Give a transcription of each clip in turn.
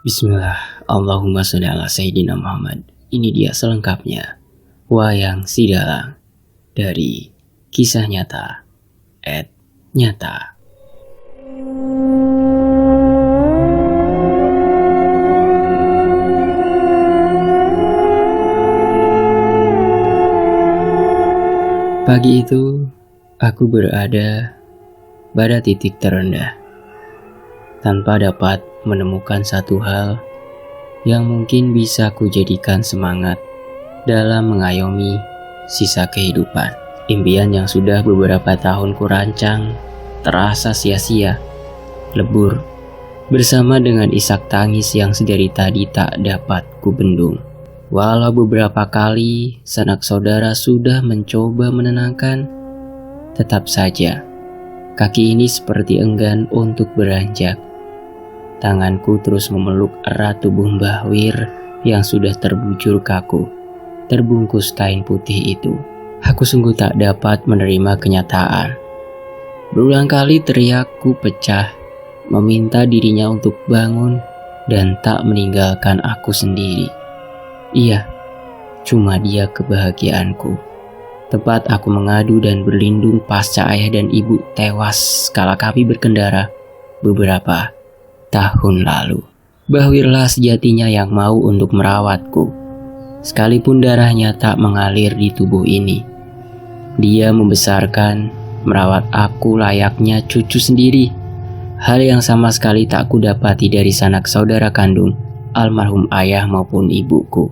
Bismillah, Allahumma sholli ala Sayyidina Muhammad. Ini dia selengkapnya Wayang Sidalang dari Kisah Nyata @nyata. Pagi itu, aku berada pada titik terendah, tanpa dapat menemukan satu hal yang mungkin bisa kujadikan semangat dalam mengayomi sisa kehidupan. Impian yang sudah beberapa tahun kurancang terasa sia-sia, lebur, bersama dengan isak tangis yang sedari tadi tak dapat kubendung. Walau beberapa kali sanak saudara sudah mencoba menenangkan, tetap saja kaki ini seperti enggan untuk beranjak. Tanganku terus memeluk erat tubuh Mbah Wir yang sudah terbujur kaku, terbungkus kain putih itu. Aku sungguh tak dapat menerima kenyataan. Berulang kali teriakku pecah, meminta dirinya untuk bangun dan tak meninggalkan aku sendiri. Iya, cuma dia kebahagiaanku. Tepat aku mengadu dan berlindung pasca ayah dan ibu tewas kala kami berkendara beberapa tahun lalu. Mbah Wirlah sejatinya yang mau untuk merawatku, sekalipun darahnya tak mengalir di tubuh ini. Dia membesarkan, merawat aku layaknya cucu sendiri. Hal yang sama sekali tak kudapati dari sanak saudara kandung almarhum ayah maupun ibuku.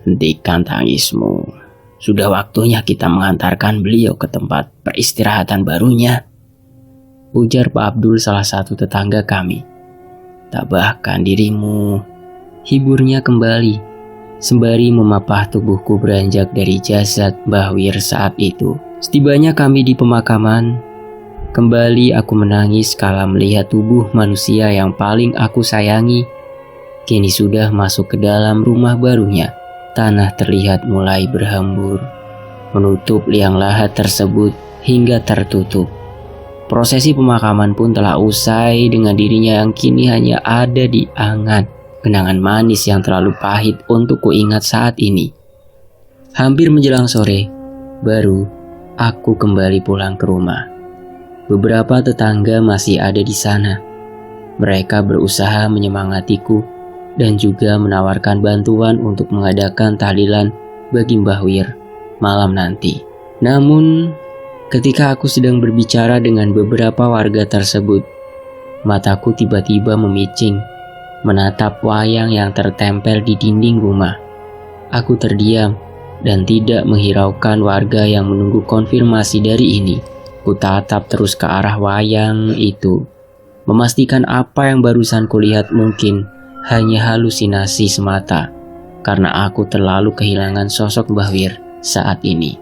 Hentikan tangismu. Sudah waktunya kita mengantarkan beliau ke tempat peristirahatan barunya, ujar Pak Abdul, salah satu tetangga kami. Tabahkan dirimu, hiburnya kembali, sembari memapah tubuhku beranjak dari jasad Mbah Wir saat itu. Setibanya kami di pemakaman, kembali aku menangis kala melihat tubuh manusia yang paling aku sayangi kini sudah masuk ke dalam rumah barunya. Tanah terlihat mulai berhambur, menutup liang lahat tersebut hingga tertutup. Prosesi pemakaman pun telah usai dengan dirinya yang kini hanya ada di angan. Kenangan manis yang terlalu pahit untuk kuingat saat ini. Hampir menjelang sore, baru aku kembali pulang ke rumah. Beberapa tetangga masih ada di sana. Mereka berusaha menyemangatiku dan juga menawarkan bantuan untuk mengadakan tahlilan bagi Mbah Wir malam nanti. Namun, ketika aku sedang berbicara dengan beberapa warga tersebut, mataku tiba-tiba memicing menatap wayang yang tertempel di dinding rumah. Aku terdiam dan tidak menghiraukan warga yang menunggu konfirmasi dari ini. Ku tatap terus ke arah wayang itu, memastikan apa yang barusan kulihat mungkin hanya halusinasi semata, karena aku terlalu kehilangan sosok Mbah Wir saat ini.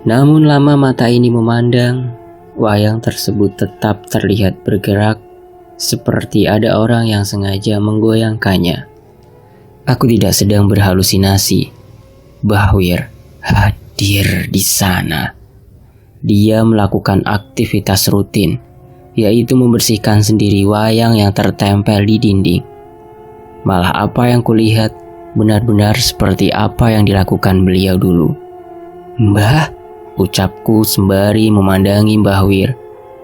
Namun lama mata ini memandang, wayang tersebut tetap terlihat bergerak, seperti ada orang yang sengaja menggoyangkannya. Aku tidak sedang berhalusinasi. Mbah Wir hadir di sana. Dia melakukan aktivitas rutin, yaitu membersihkan sendiri wayang yang tertempel di dinding. Malah apa yang kulihat benar-benar seperti apa yang dilakukan beliau dulu. Mbah, ucapku sembari memandangi Mbah Wir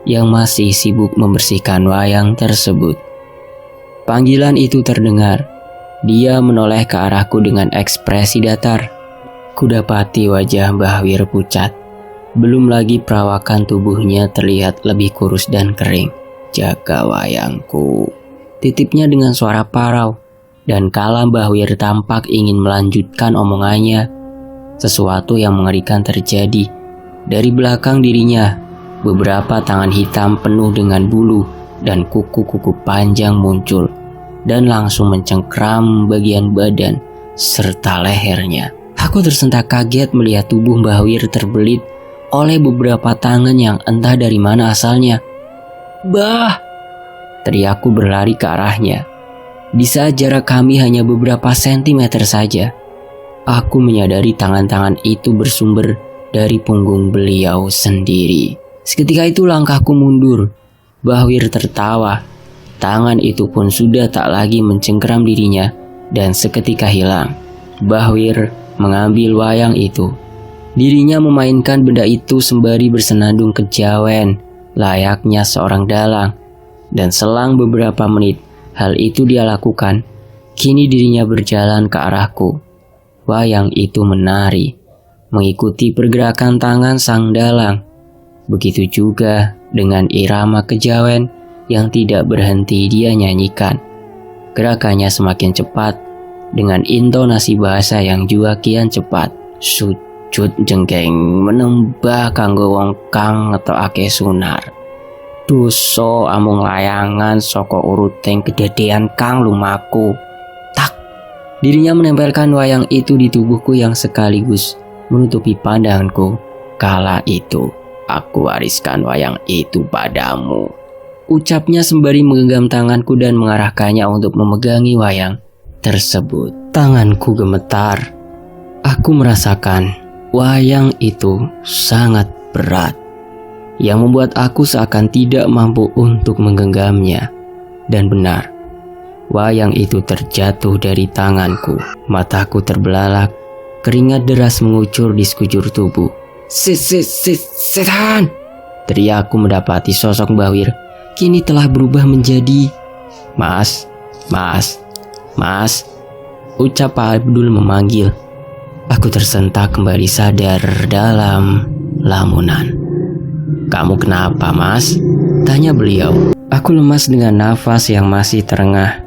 yang masih sibuk membersihkan wayang tersebut. Panggilan itu terdengar. Dia menoleh ke arahku dengan ekspresi datar. Kudapati wajah Mbah Wir pucat. Belum lagi perawakan tubuhnya terlihat lebih kurus dan kering. Jaga wayangku, titipnya dengan suara parau. Dan kala Mbah Wir tampak ingin melanjutkan omongannya, sesuatu yang mengerikan terjadi. Dari belakang dirinya, beberapa tangan hitam penuh dengan bulu dan kuku-kuku panjang muncul dan langsung mencengkram bagian badan serta lehernya. Aku tersentak kaget melihat tubuh Mbah Wir terbelit oleh beberapa tangan yang entah dari mana asalnya. "Bah!" teriakku berlari ke arahnya. Di saat jarak kami hanya beberapa sentimeter saja, aku menyadari tangan-tangan itu bersumber dari punggung beliau sendiri. Seketika itu langkahku mundur. Mbah Wir tertawa. Tangan itu pun sudah tak lagi mencengkeram dirinya dan seketika hilang. Bahwir mengambil wayang itu. Dirinya memainkan benda itu sembari bersenandung kejawen layaknya seorang dalang. Dan selang beberapa menit hal itu dia lakukan. Kini dirinya berjalan ke arahku. Wayang itu menari, mengikuti pergerakan tangan sang dalang. Begitu juga dengan irama kejawen yang tidak berhenti dia nyanyikan. Gerakannya semakin cepat dengan intonasi bahasa yang juga kian cepat. Sujud jengkeng menembah kanggo wong kang ngetokake sunar. Dosa amung layangan saka uruting kedadean kang lumaku. Tak. Dirinya menempelkan wayang itu di tubuhku yang sekaligus menutupi pandanganku. Kala itu aku wariskan wayang itu padamu, ucapnya sembari menggenggam tanganku dan mengarahkannya untuk memegangi wayang tersebut. Tanganku gemetar. Aku merasakan wayang itu sangat berat, yang membuat aku seakan tidak mampu untuk menggenggamnya. Dan benar, wayang itu terjatuh dari tanganku. Mataku terbelalak, keringat deras mengucur di sekujur tubuh. Setan! Teriakku mendapati sosok Bahwir kini telah berubah menjadi Mas, ucap Pak Abdul memanggil. Aku tersentak kembali sadar dalam lamunan. Kamu kenapa, Mas? Tanya beliau. Aku lemas dengan nafas yang masih terengah.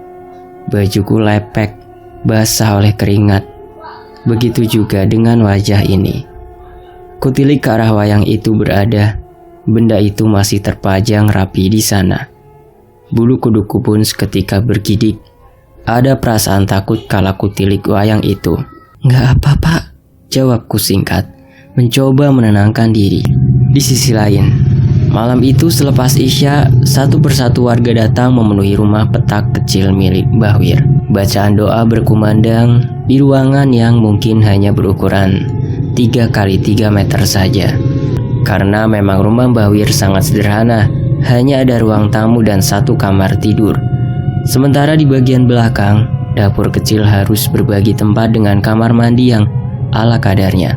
Bajuku lepek, basah oleh keringat. Begitu juga dengan wajah ini. Kutilik ke arah wayang itu berada. Benda itu masih terpajang rapi di sana. Bulu kuduku pun seketika bergidik. Ada perasaan takut kala kutilik wayang itu. Nggak apa-apa, jawabku singkat, mencoba menenangkan diri. Di sisi lain, malam itu selepas Isya, satu persatu warga datang memenuhi rumah petak kecil milik Bahwir. Bacaan doa berkumandang di ruangan yang mungkin hanya berukuran 3 kali 3 meter saja. Karena memang rumah Bahwir sangat sederhana, hanya ada ruang tamu dan 1 kamar tidur. Sementara di bagian belakang, dapur kecil harus berbagi tempat dengan kamar mandi yang ala kadarnya.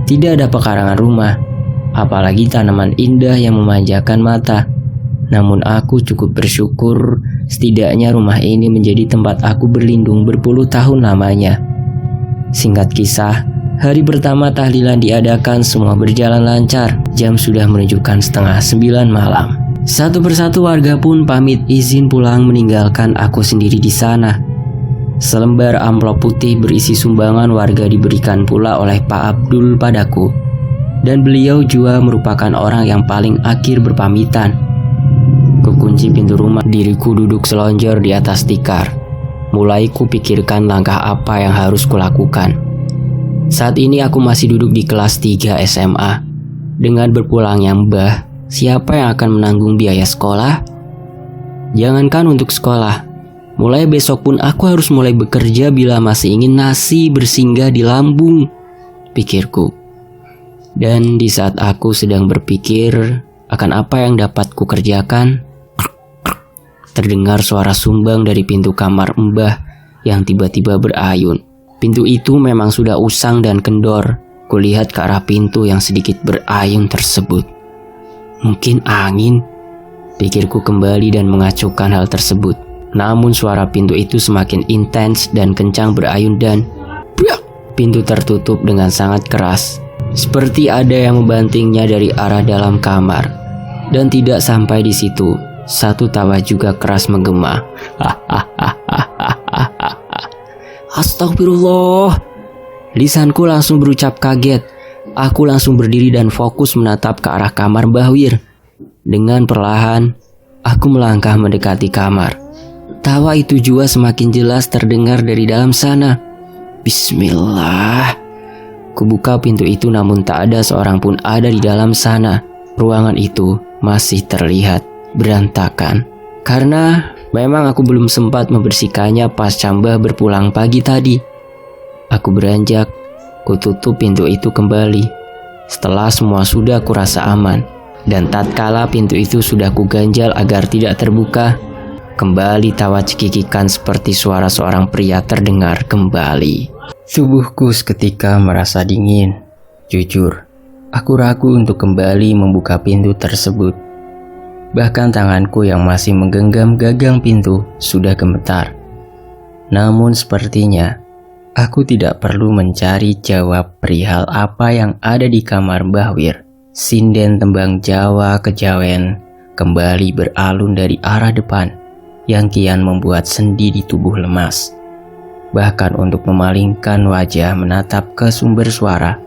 Tidak ada pekarangan rumah, apalagi tanaman indah yang memanjakan mata. Namun aku cukup bersyukur setidaknya rumah ini menjadi tempat aku berlindung berpuluh tahun lamanya. Singkat kisah, hari pertama tahlilan diadakan, semua berjalan lancar. Jam sudah menunjukkan 8:30 malam. Satu persatu warga pun pamit izin pulang meninggalkan aku sendiri di sana. Selembar amplop putih berisi sumbangan warga diberikan pula oleh Pak Abdul padaku. Dan beliau juga merupakan orang yang paling akhir berpamitan. Kukunci pintu rumah, diriku duduk selonjor di atas tikar. Mulai kupikirkan langkah apa yang harus kulakukan. Saat ini aku masih duduk di kelas 3 SMA. Dengan berpulangnya Mbah, siapa yang akan menanggung biaya sekolah? Jangankan untuk sekolah, mulai besok pun aku harus mulai bekerja bila masih ingin nasi bersinggah di lambung, pikirku. Dan di saat aku sedang berpikir akan apa yang dapat kukerjakan, terdengar suara sumbang dari pintu kamar Mbah yang tiba-tiba berayun. Pintu itu memang sudah usang dan kendor. Kulihat ke arah pintu yang sedikit berayun tersebut. Mungkin angin, pikirku kembali dan mengacuhkan hal tersebut. Namun suara pintu itu semakin intens dan kencang berayun dan pintu tertutup dengan sangat keras. Seperti ada yang membantingnya dari arah dalam kamar. Dan tidak sampai di situ, satu tawa juga keras menggema. Astagfirullah. Lisanku langsung berucap kaget. Aku langsung berdiri dan fokus menatap ke arah kamar Bahwir. Dengan perlahan, aku melangkah mendekati kamar. Tawa itu juga semakin jelas terdengar dari dalam sana. Bismillah. Kubuka pintu itu namun tak ada seorang pun ada di dalam sana. Ruangan itu masih terlihat berantakan. Karena memang aku belum sempat membersihkannya pasca Mbah berpulang pagi tadi. Aku beranjak, kututup pintu itu kembali. Setelah semua sudah kurasa aman, dan tatkala pintu itu sudah kuganjal agar tidak terbuka, Kembali tawa cekikikan seperti suara seorang pria terdengar kembali. Tubuhku seketika merasa dingin. Jujur, aku ragu untuk kembali membuka pintu tersebut. Bahkan tanganku yang masih menggenggam gagang pintu sudah gemetar. Namun sepertinya aku tidak perlu mencari jawab perihal apa yang ada di kamar Mbah Wir. Sinden tembang Jawa Kejawen kembali beralun dari arah depan yang kian membuat sendi di tubuh lemas. Bahkan untuk memalingkan wajah menatap ke sumber suara,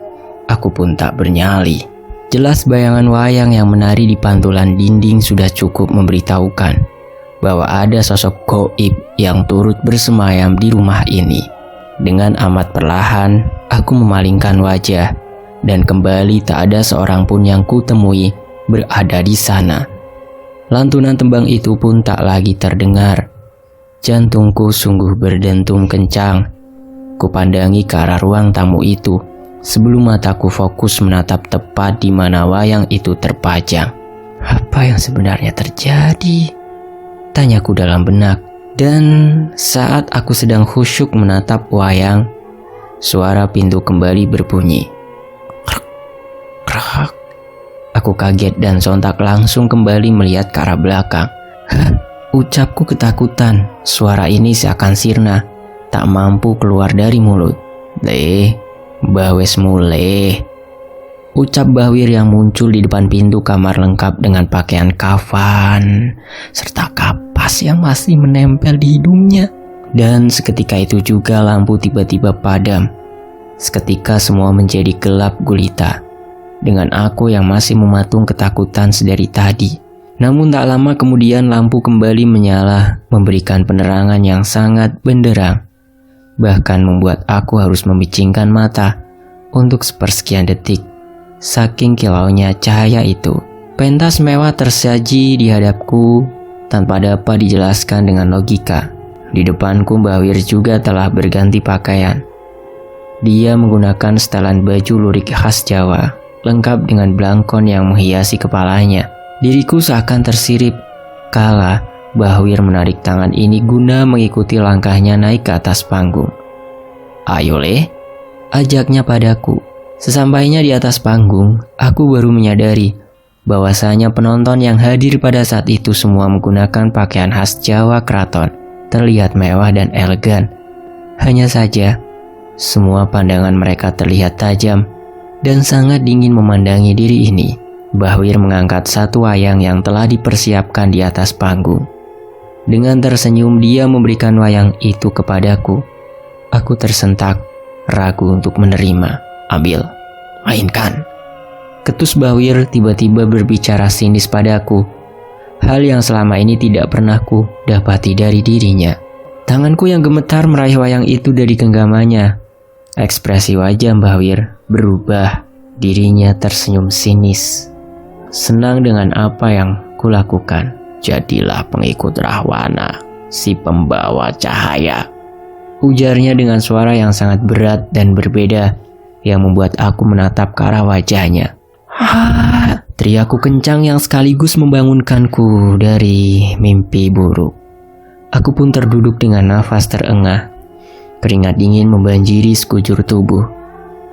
aku pun tak bernyali. Jelas bayangan wayang yang menari di pantulan dinding sudah cukup memberitahukan bahwa ada sosok gaib yang turut bersemayam di rumah ini. Dengan amat perlahan, aku memalingkan wajah dan kembali tak ada seorang pun yang kutemui berada di sana. Lantunan tembang itu pun tak lagi terdengar. Jantungku sungguh berdentum kencang. Kupandangi ke arah ruang tamu itu sebelum mataku fokus menatap tepat di mana wayang itu terpajang. Apa yang sebenarnya terjadi? Tanyaku dalam benak. Dan saat aku sedang khusyuk menatap wayang, suara pintu kembali berbunyi. Krek, krek. Aku kaget dan sontak langsung kembali melihat ke arah belakang. Hah, ucapku ketakutan. Suara ini seakan sirna, tak mampu keluar dari mulut. Bawes muleh. Ucap Mbah Wir yang muncul di depan pintu kamar lengkap dengan pakaian kafan serta kapas yang masih menempel di hidungnya. Dan seketika itu juga lampu tiba-tiba padam. Seketika semua menjadi gelap gulita, dengan aku yang masih mematung ketakutan sedari tadi. Namun tak lama kemudian lampu kembali menyala, memberikan penerangan yang sangat benderang. Bahkan membuat aku harus membicingkan mata untuk sepersekian detik. Saking kilaunya cahaya itu, pentas mewah tersaji di hadapku tanpa dapat dijelaskan dengan logika. Di depanku Mbah Wir juga telah berganti pakaian. Dia menggunakan setelan baju lurik khas Jawa, lengkap dengan blangkon yang menghiasi kepalanya. Diriku seakan tersirip kala Mbah Wir menarik tangan ini guna mengikuti langkahnya naik ke atas panggung. Ayo leh, ajaknya padaku. Sesampainya di atas panggung, aku baru menyadari bahwasanya penonton yang hadir pada saat itu semua menggunakan pakaian khas Jawa Keraton, terlihat mewah dan elegan. Hanya saja, semua pandangan mereka terlihat tajam dan sangat dingin memandangi diri ini. Mbah Wir mengangkat satu wayang yang telah dipersiapkan di atas panggung. Dengan tersenyum dia memberikan wayang itu kepadaku. Aku tersentak, ragu untuk menerima. Ambil, mainkan. Ketus Mbah Wir tiba-tiba berbicara sinis padaku. Hal yang selama ini tidak pernah ku dapati dari dirinya. Tanganku yang gemetar meraih wayang itu dari genggamannya. Ekspresi wajah Mbah Wir berubah. Dirinya tersenyum sinis. Senang dengan apa yang kulakukan. Jadilah pengikut Rahwana, si pembawa cahaya. Ujarnya dengan suara yang sangat berat dan berbeda, yang membuat aku menatap ke arah wajahnya. Teriakku kencang yang sekaligus membangunkanku dari mimpi buruk. Aku pun terduduk dengan nafas terengah. Keringat dingin membanjiri sekujur tubuh.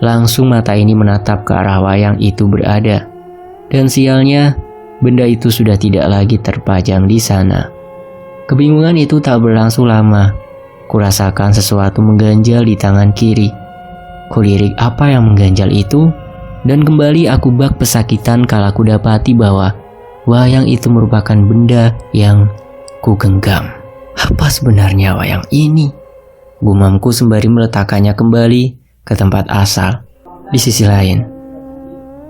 Langsung mata ini menatap ke arah wayang itu berada. Dan sialnya, benda itu sudah tidak lagi terpajang di sana. Kebingungan itu tak berlangsung lama. Kurasakan sesuatu mengganjal di tangan kiri. Kulirik apa yang mengganjal itu, dan kembali aku bak pesakitan kala ku dapati bahwa wayang itu merupakan benda yang ku genggam. Apa sebenarnya wayang ini? Gumamku sembari meletakkannya kembali ke tempat asal. Di sisi lain,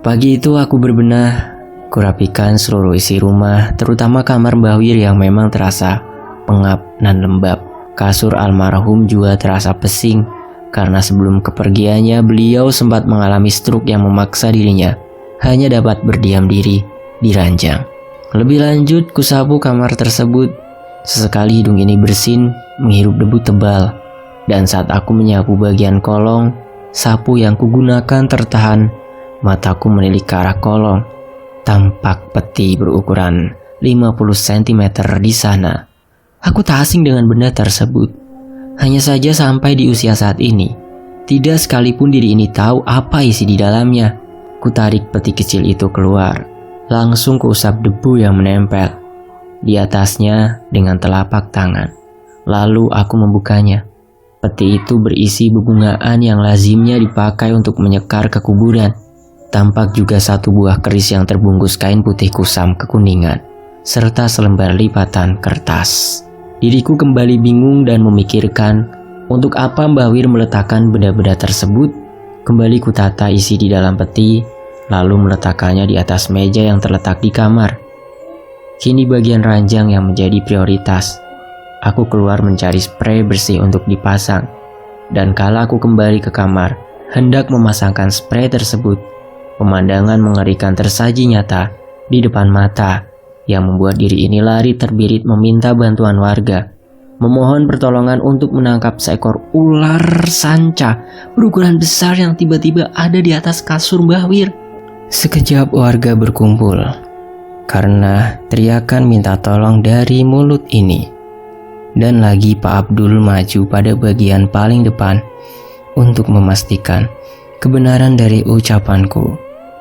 pagi itu aku berbenah, kurapikan seluruh isi rumah, terutama kamar Mbah Wir yang memang terasa pengap dan lembab. Kasur almarhum juga terasa pesing, karena sebelum kepergiannya beliau sempat mengalami stroke yang memaksa dirinya hanya dapat berdiam diri di ranjang. Lebih lanjut, kusapu kamar tersebut. Sesekali hidung ini bersin, menghirup debu tebal. Dan saat aku menyapu bagian kolong, sapu yang kugunakan tertahan. Mataku menilik ke arah kolong. Tampak peti berukuran 50 cm di sana. Aku tak asing dengan benda tersebut. Hanya saja sampai di usia saat ini, tidak sekalipun diri ini tahu apa isi di dalamnya. Kutarik peti kecil itu keluar, langsung kuusap debu yang menempel di atasnya dengan telapak tangan. Lalu aku membukanya. Peti itu berisi bebungaan yang lazimnya dipakai untuk menyekar ke kuburan. Tampak juga satu buah keris yang terbungkus kain putih kusam kekuningan, serta selembar lipatan kertas. Diriku kembali bingung dan memikirkan untuk apa Mbah Wir meletakkan benda-benda tersebut. Kembali kutata isi di dalam peti, lalu meletakkannya di atas meja yang terletak di kamar. Kini bagian ranjang yang menjadi prioritas. Aku keluar mencari sprei bersih untuk dipasang. Dan kala aku kembali ke kamar, hendak memasangkan sprei tersebut, pemandangan mengerikan tersaji nyata di depan mata yang membuat diri ini lari terbirit meminta bantuan warga, memohon pertolongan untuk menangkap seekor ular sanca berukuran besar yang tiba-tiba ada di atas kasur Mbah Wir. Sekejap warga berkumpul karena teriakan minta tolong dari mulut ini. Dan lagi Pak Abdul maju pada bagian paling depan untuk memastikan kebenaran dari ucapanku.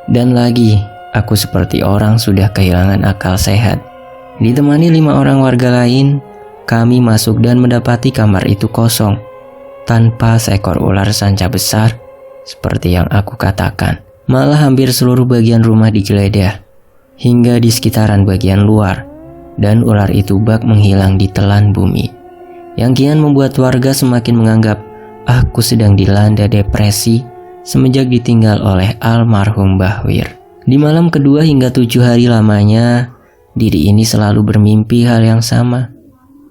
Dan lagi aku seperti orang sudah kehilangan akal sehat. Ditemani 5 orang warga lain, kami masuk dan mendapati kamar itu kosong, tanpa seekor ular sanca besar seperti yang aku katakan. Malah hampir seluruh bagian rumah digeledah, hingga di sekitaran bagian luar, dan ular itu bak menghilang di telan bumi, yang kian membuat warga semakin menganggap aku sedang dilanda depresi semenjak ditinggal oleh almarhum Mbah Wir. Di malam kedua hingga 7 hari lamanya, diri ini selalu bermimpi hal yang sama.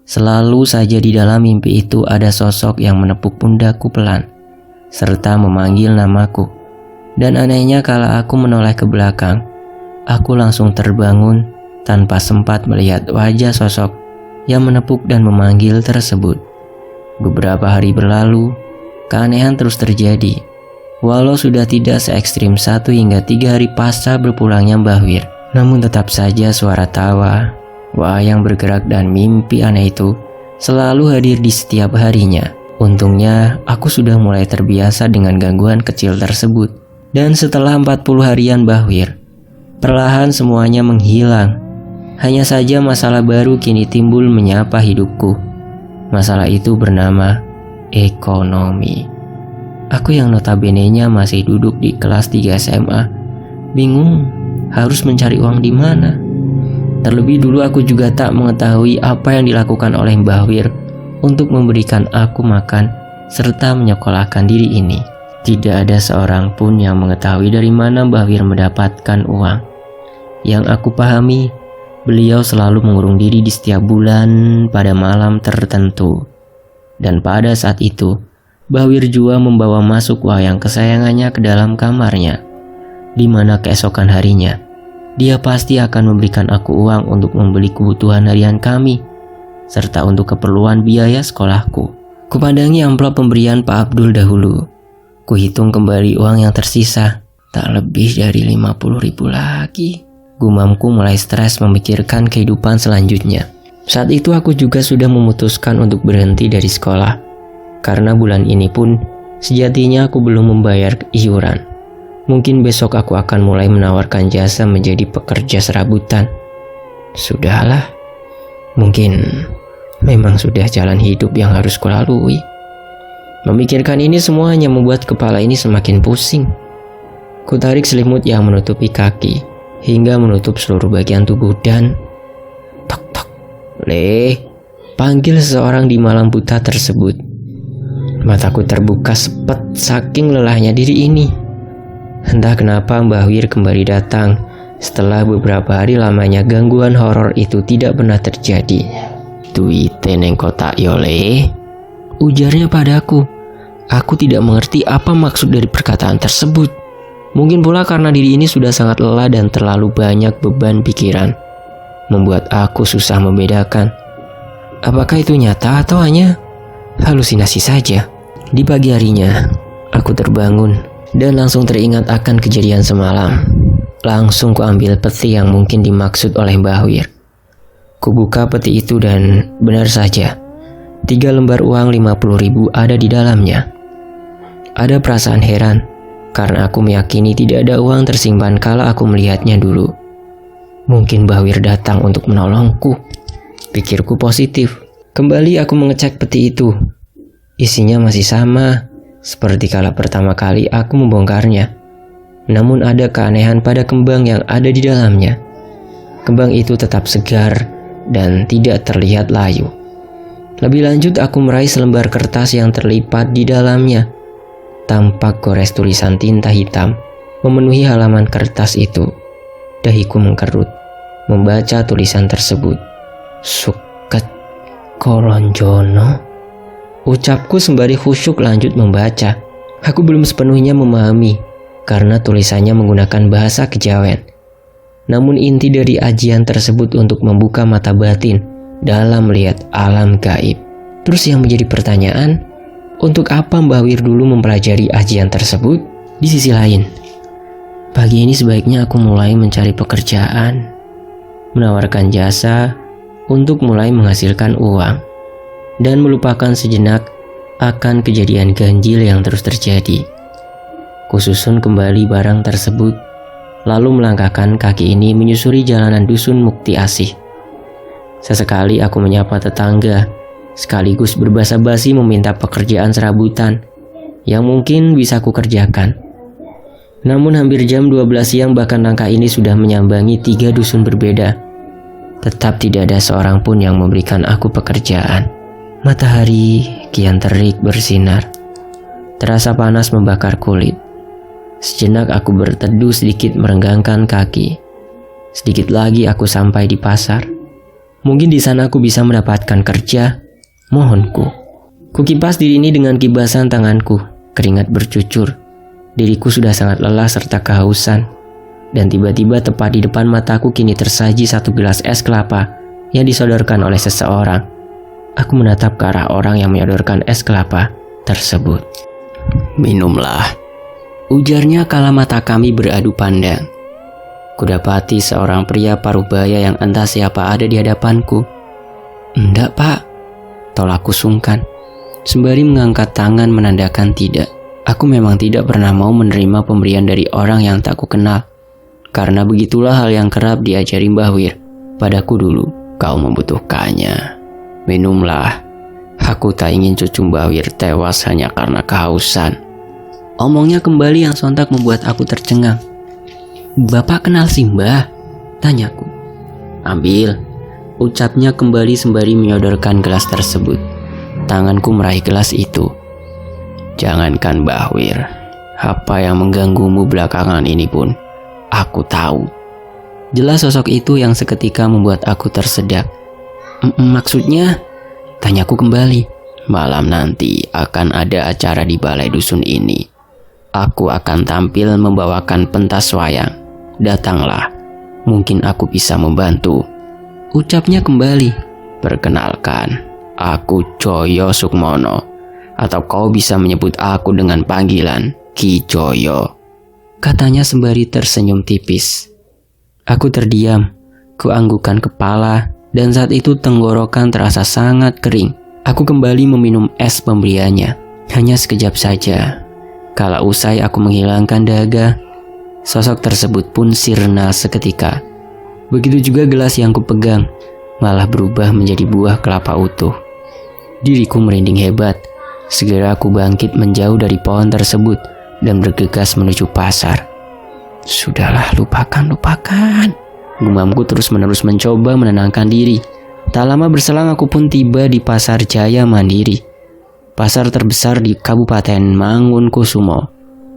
Selalu saja di dalam mimpi itu ada sosok yang menepuk pundakku pelan, serta memanggil namaku. Dan anehnya kala aku menoleh ke belakang, aku langsung terbangun tanpa sempat melihat wajah sosok yang menepuk dan memanggil tersebut. Beberapa hari berlalu, keanehan terus terjadi. Walau sudah tidak se ekstrim 1 hingga 3 hari pasca berpulangnya Mbah Wir, namun tetap saja suara tawa, wayang bergerak dan mimpi aneh itu selalu hadir di setiap harinya. Untungnya aku sudah mulai terbiasa dengan gangguan kecil tersebut. Dan setelah 40 harian Mbah Wir, perlahan semuanya menghilang. Hanya saja masalah baru kini timbul menyapa hidupku. Masalah itu bernama ekonomi. Aku yang notabene-nya masih duduk di kelas 3 SMA, bingung harus mencari uang di mana. Terlebih dulu aku juga tak mengetahui apa yang dilakukan oleh Mbah Wir untuk memberikan aku makan serta menyekolahkan diri ini. Tidak ada seorang pun yang mengetahui dari mana Mbah Wir mendapatkan uang. Yang aku pahami, beliau selalu mengurung diri di setiap bulan pada malam tertentu. Dan pada saat itu, Mbah Wir juga membawa masuk wayang kesayangannya ke dalam kamarnya, di mana keesokan harinya, dia pasti akan memberikan aku uang untuk membeli kebutuhan harian kami, serta untuk keperluan biaya sekolahku. Kupandangi amplop pemberian Pak Abdul dahulu. Kuhitung kembali uang yang tersisa, tak lebih dari 50.000 lagi. Gumamku mulai stres memikirkan kehidupan selanjutnya. Saat itu aku juga sudah memutuskan untuk berhenti dari sekolah, karena bulan ini pun sejatinya aku belum membayar iuran. Mungkin besok aku akan mulai menawarkan jasa menjadi pekerja serabutan. Sudahlah, mungkin memang sudah jalan hidup yang harus kulalui. Memikirkan ini semua hanya membuat kepala ini semakin pusing. Kutarik selimut yang menutupi kaki hingga menutup seluruh bagian tubuh dan tok tok. Panggil seseorang di malam buta tersebut. Mataku terbuka sepet saking lelahnya diri ini. Entah kenapa Mbah Wir kembali datang setelah beberapa hari lamanya gangguan horor itu tidak pernah terjadi. Duite neng kotak yole, ujarnya padaku. Aku tidak mengerti apa maksud dari perkataan tersebut. Mungkin pula karena diri ini sudah sangat lelah dan terlalu banyak beban pikiran, membuat aku susah membedakan apakah itu nyata atau hanya halusinasi saja. Di pagi harinya, aku terbangun dan langsung teringat akan kejadian semalam. Langsung kuambil peti yang mungkin dimaksud oleh Mbah Wir. Kubuka peti itu dan benar saja, 3 lembar uang 50.000 ada di dalamnya. Ada perasaan heran, karena aku meyakini tidak ada uang tersimpan kala aku melihatnya dulu. Mungkin Bahwir datang untuk menolongku, pikirku positif. Kembali aku mengecek peti itu. Isinya masih sama, seperti kala pertama kali aku membongkarnya. Namun ada keanehan pada kembang yang ada di dalamnya. Kembang itu tetap segar dan tidak terlihat layu. Lebih lanjut aku meraih selembar kertas yang terlipat di dalamnya. Tampak gores tulisan tinta hitam memenuhi halaman kertas itu. Dahiku mengkerut membaca tulisan tersebut. Suket Kolonjono. Ucapku sembari khusyuk lanjut membaca. Aku belum sepenuhnya memahami karena tulisannya menggunakan bahasa Kejawen. Namun inti dari ajian tersebut untuk membuka mata batin dalam melihat alam gaib. Terus yang menjadi pertanyaan, untuk apa Mbah Wir dulu mempelajari ajian tersebut? Di sisi lain, pagi ini sebaiknya aku mulai mencari pekerjaan, menawarkan jasa untuk mulai menghasilkan uang, dan melupakan sejenak akan kejadian ganjil yang terus terjadi. Kususun kembali barang tersebut, lalu melangkahkan kaki ini menyusuri jalanan dusun Mukti Asih. Sesekali aku menyapa tetangga, sekaligus berbasa-basi meminta pekerjaan serabutan yang mungkin bisa kukerjakan. Namun hampir jam 12 siang bahkan langkah ini sudah menyambangi 3 dusun berbeda. Tetap tidak ada seorang pun yang memberikan aku pekerjaan. Matahari kian terik bersinar. Terasa panas membakar kulit. Sejenak aku berteduh sedikit merenggangkan kaki. Sedikit lagi aku sampai di pasar. Mungkin di sana aku bisa mendapatkan kerja. Mohonku. Kukipas diri ini dengan kibasan tanganku. Keringat bercucur. Diriku sudah sangat lelah serta kehausan. Dan tiba-tiba tepat di depan mataku kini tersaji 1 gelas es kelapa yang disodorkan oleh seseorang. Aku menatap ke arah orang yang menyodorkan es kelapa tersebut. Minumlah, ujarnya kala mata kami beradu pandang. Kudapati seorang pria parubaya yang entah siapa ada di hadapanku. Enggak pak, tolakku sungkan, sembari mengangkat tangan menandakan tidak. Aku memang tidak pernah mau menerima pemberian dari orang yang tak kukenal. Karena begitulah hal yang kerap diajari Mbah Wir padaku dulu. Kau membutuhkannya. Minumlah, aku tak ingin cucu Mbah Wir tewas hanya karena kehausan. Omongnya kembali yang sontak membuat aku tercengang. Bapak kenal si Mbah? Tanyaku. Ambil, ucapnya kembali sembari menyodorkan gelas tersebut. Tanganku meraih gelas itu. Jangankan Mbah Wir, apa yang mengganggumu belakangan ini pun aku tahu. Jelas sosok itu yang seketika membuat aku tersedak. Maksudnya? Tanyaku kembali. Malam nanti akan ada acara di balai dusun ini. Aku akan tampil membawakan pentas wayang. Datanglah, mungkin aku bisa membantu. Ucapnya kembali. Perkenalkan, aku Joyo Sukmono. Atau kau bisa menyebut aku dengan panggilan Ki Joyo. Katanya sembari tersenyum tipis. Aku terdiam, kuanggukan kepala. Dan saat itu tenggorokan terasa sangat kering. Aku kembali meminum es pemberiannya. Hanya sekejap saja. Kala usai aku menghilangkan dahaga, sosok tersebut pun sirna seketika. Begitu juga gelas yang kupegang, malah berubah menjadi buah kelapa utuh. Diriku merinding hebat. Segera aku bangkit menjauh dari pohon tersebut dan bergegas menuju pasar. Sudahlah, lupakan. Gumamku terus-menerus mencoba menenangkan diri. Tak lama berselang aku pun tiba di Pasar Jaya Mandiri. Pasar terbesar di Kabupaten Mangunkusumo.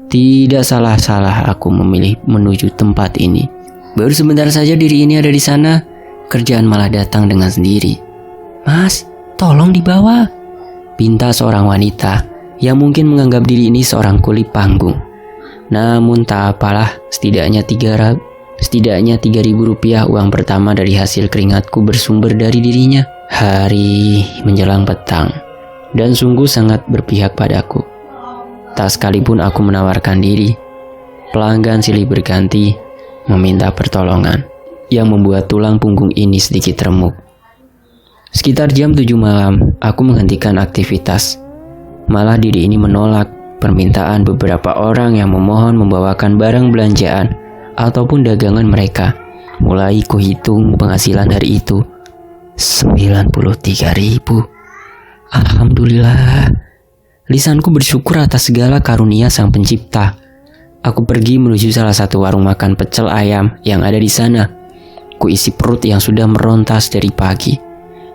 Tidak salah-salah aku memilih menuju tempat ini. Baru sebentar saja diri ini ada di sana, kerjaan malah datang dengan sendiri. Mas, tolong dibawa, pinta seorang wanita yang mungkin menganggap diri ini seorang kuli panggung. Namun tak apalah, setidaknya 3.000 rupiah uang pertama dari hasil keringatku bersumber dari dirinya. Hari menjelang petang dan sungguh sangat berpihak padaku. Tak sekalipun aku menawarkan diri. Pelanggan silih berganti meminta pertolongan yang membuat tulang punggung ini sedikit remuk. Sekitar jam 7 malam, aku menghentikan aktivitas. Malah diri ini menolak permintaan beberapa orang yang memohon membawakan barang belanjaan ataupun dagangan mereka. Mulai kuhitung penghasilan hari itu, 93.000. Alhamdulillah. Lisanku bersyukur atas segala karunia Sang Pencipta. Aku pergi menuju salah satu warung makan pecel ayam yang ada di sana. Kuisi perut yang sudah merontas dari pagi.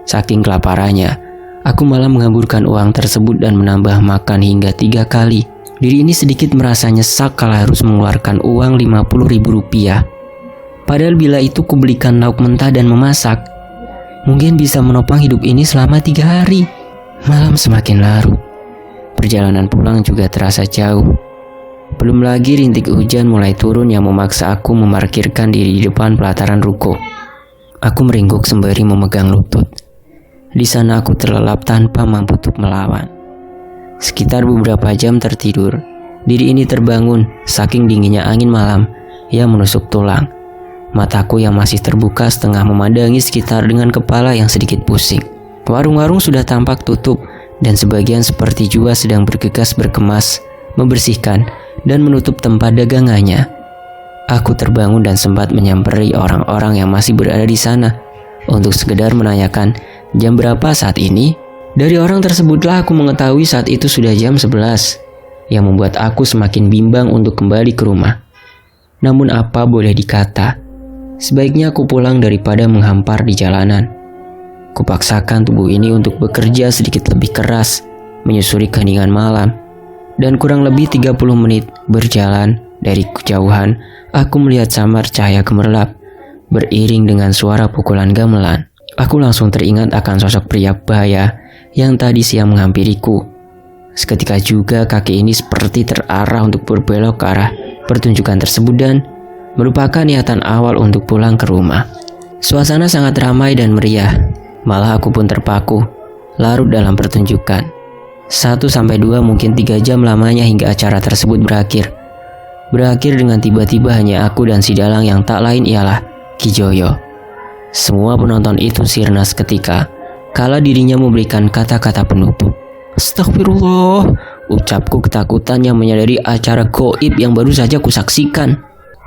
Saking kelaparannya, aku malah menghamburkan uang tersebut dan menambah makan hingga 3 kali. Diri ini sedikit merasa nyesek kalau harus mengeluarkan uang 50.000 rupiah. Padahal bila itu kubelikan lauk mentah dan memasak, mungkin bisa menopang hidup ini selama 3 hari. Malam semakin larut. Perjalanan pulang juga terasa jauh. Belum lagi rintik hujan mulai turun yang memaksa aku memarkirkan diri di depan pelataran ruko. Aku meringkuk sembari memegang lutut. Di sana aku terlelap tanpa mampu untuk melawan. Sekitar beberapa jam tertidur, diri ini terbangun saking dinginnya angin malam yang menusuk tulang. Mataku yang masih terbuka setengah memandangi sekitar dengan kepala yang sedikit pusing. Warung-warung sudah tampak tutup dan sebagian seperti jua sedang bergegas berkemas, membersihkan dan menutup tempat dagangannya. Aku terbangun dan sempat menyamperi orang-orang yang masih berada di sana untuk sekedar menanyakan jam berapa saat ini. Dari orang tersebutlah aku mengetahui saat itu sudah jam 11, yang membuat aku semakin bimbang untuk kembali ke rumah. Namun apa boleh dikata, sebaiknya aku pulang daripada menghampar di jalanan. Kupaksakan tubuh ini untuk bekerja sedikit lebih keras, menyusuri keheningan malam. Dan kurang lebih 30 menit berjalan dari kejauhan, aku melihat samar cahaya gemerlap, beriring dengan suara pukulan gamelan. Aku langsung teringat akan sosok pria bahaya yang tadi siang menghampiriku. Seketika juga kaki ini seperti terarah untuk berbelok ke arah pertunjukan tersebut dan merupakan niatan awal untuk pulang ke rumah. Suasana sangat ramai dan meriah, malah aku pun terpaku, larut dalam pertunjukan. 1-2 mungkin 3 jam lamanya hingga acara tersebut berakhir. Berakhir dengan tiba-tiba hanya aku dan si dalang yang tak lain ialah Ki Joyo. Semua penonton itu sirna seketika kala dirinya memberikan kata-kata penutup. Astagfirullah, ucapku ketakutan yang menyadari acara goib yang baru saja kusaksikan.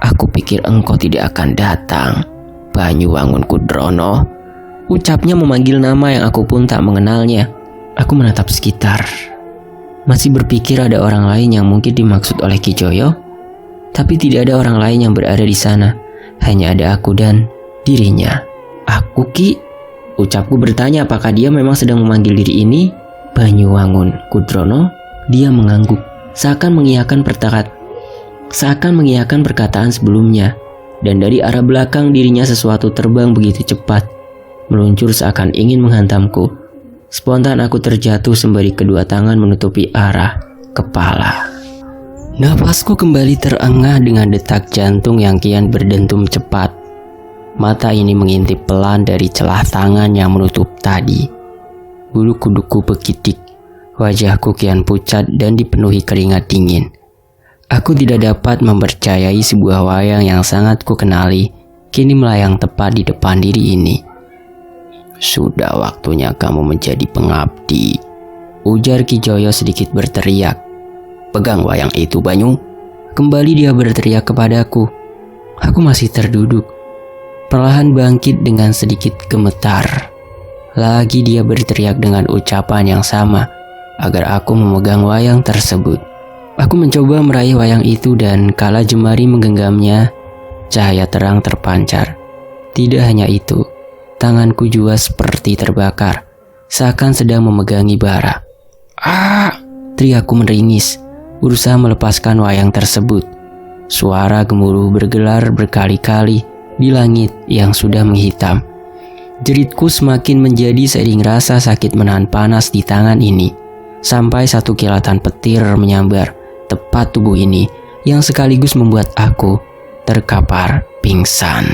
Aku pikir engkau tidak akan datang, Banyuwangun Kudrono. Ucapnya memanggil nama yang aku pun tak mengenalnya. Aku menatap sekitar, masih berpikir ada orang lain yang mungkin dimaksud oleh Ki Joyo, tapi tidak ada orang lain yang berada di sana. Hanya ada aku dan dirinya. Aku Ki, ucapku bertanya apakah dia memang sedang memanggil diri ini Banyuwangun Kudrono. Dia mengangguk, seakan mengiyakan perkataan sebelumnya. Dan dari arah belakang dirinya sesuatu terbang begitu cepat, meluncur seakan ingin menghantamku. Spontan aku terjatuh sembari kedua tangan menutupi arah kepala. Nafasku kembali terengah dengan detak jantung yang kian berdentum cepat. Mata ini mengintip pelan dari celah tangan yang menutup tadi. Bulu kuduku bergidik, wajahku kian pucat dan dipenuhi keringat dingin. Aku tidak dapat mempercayai sebuah wayang yang sangat kukenali kini melayang tepat di depan diri ini. Sudah waktunya kamu menjadi pengabdi, ujar Ki Joyo sedikit berteriak. Pegang wayang itu, Banyu. Kembali dia berteriak kepadaku. Aku masih terduduk, perlahan bangkit dengan sedikit gemetar. Lagi dia berteriak dengan ucapan yang sama agar aku memegang wayang tersebut. Aku mencoba meraih wayang itu dan kala jemari menggenggamnya, cahaya terang terpancar. Tidak hanya itu, tanganku juga seperti terbakar, seakan sedang memegangi bara. Ah! Teriakku meringis, berusaha melepaskan wayang tersebut. Suara gemuruh bergelar berkali-kali di langit yang sudah menghitam. Jeritku semakin menjadi seiring rasa sakit menahan panas di tangan ini, sampai satu kilatan petir menyambar tepat tubuh ini yang sekaligus membuat aku terkapar pingsan.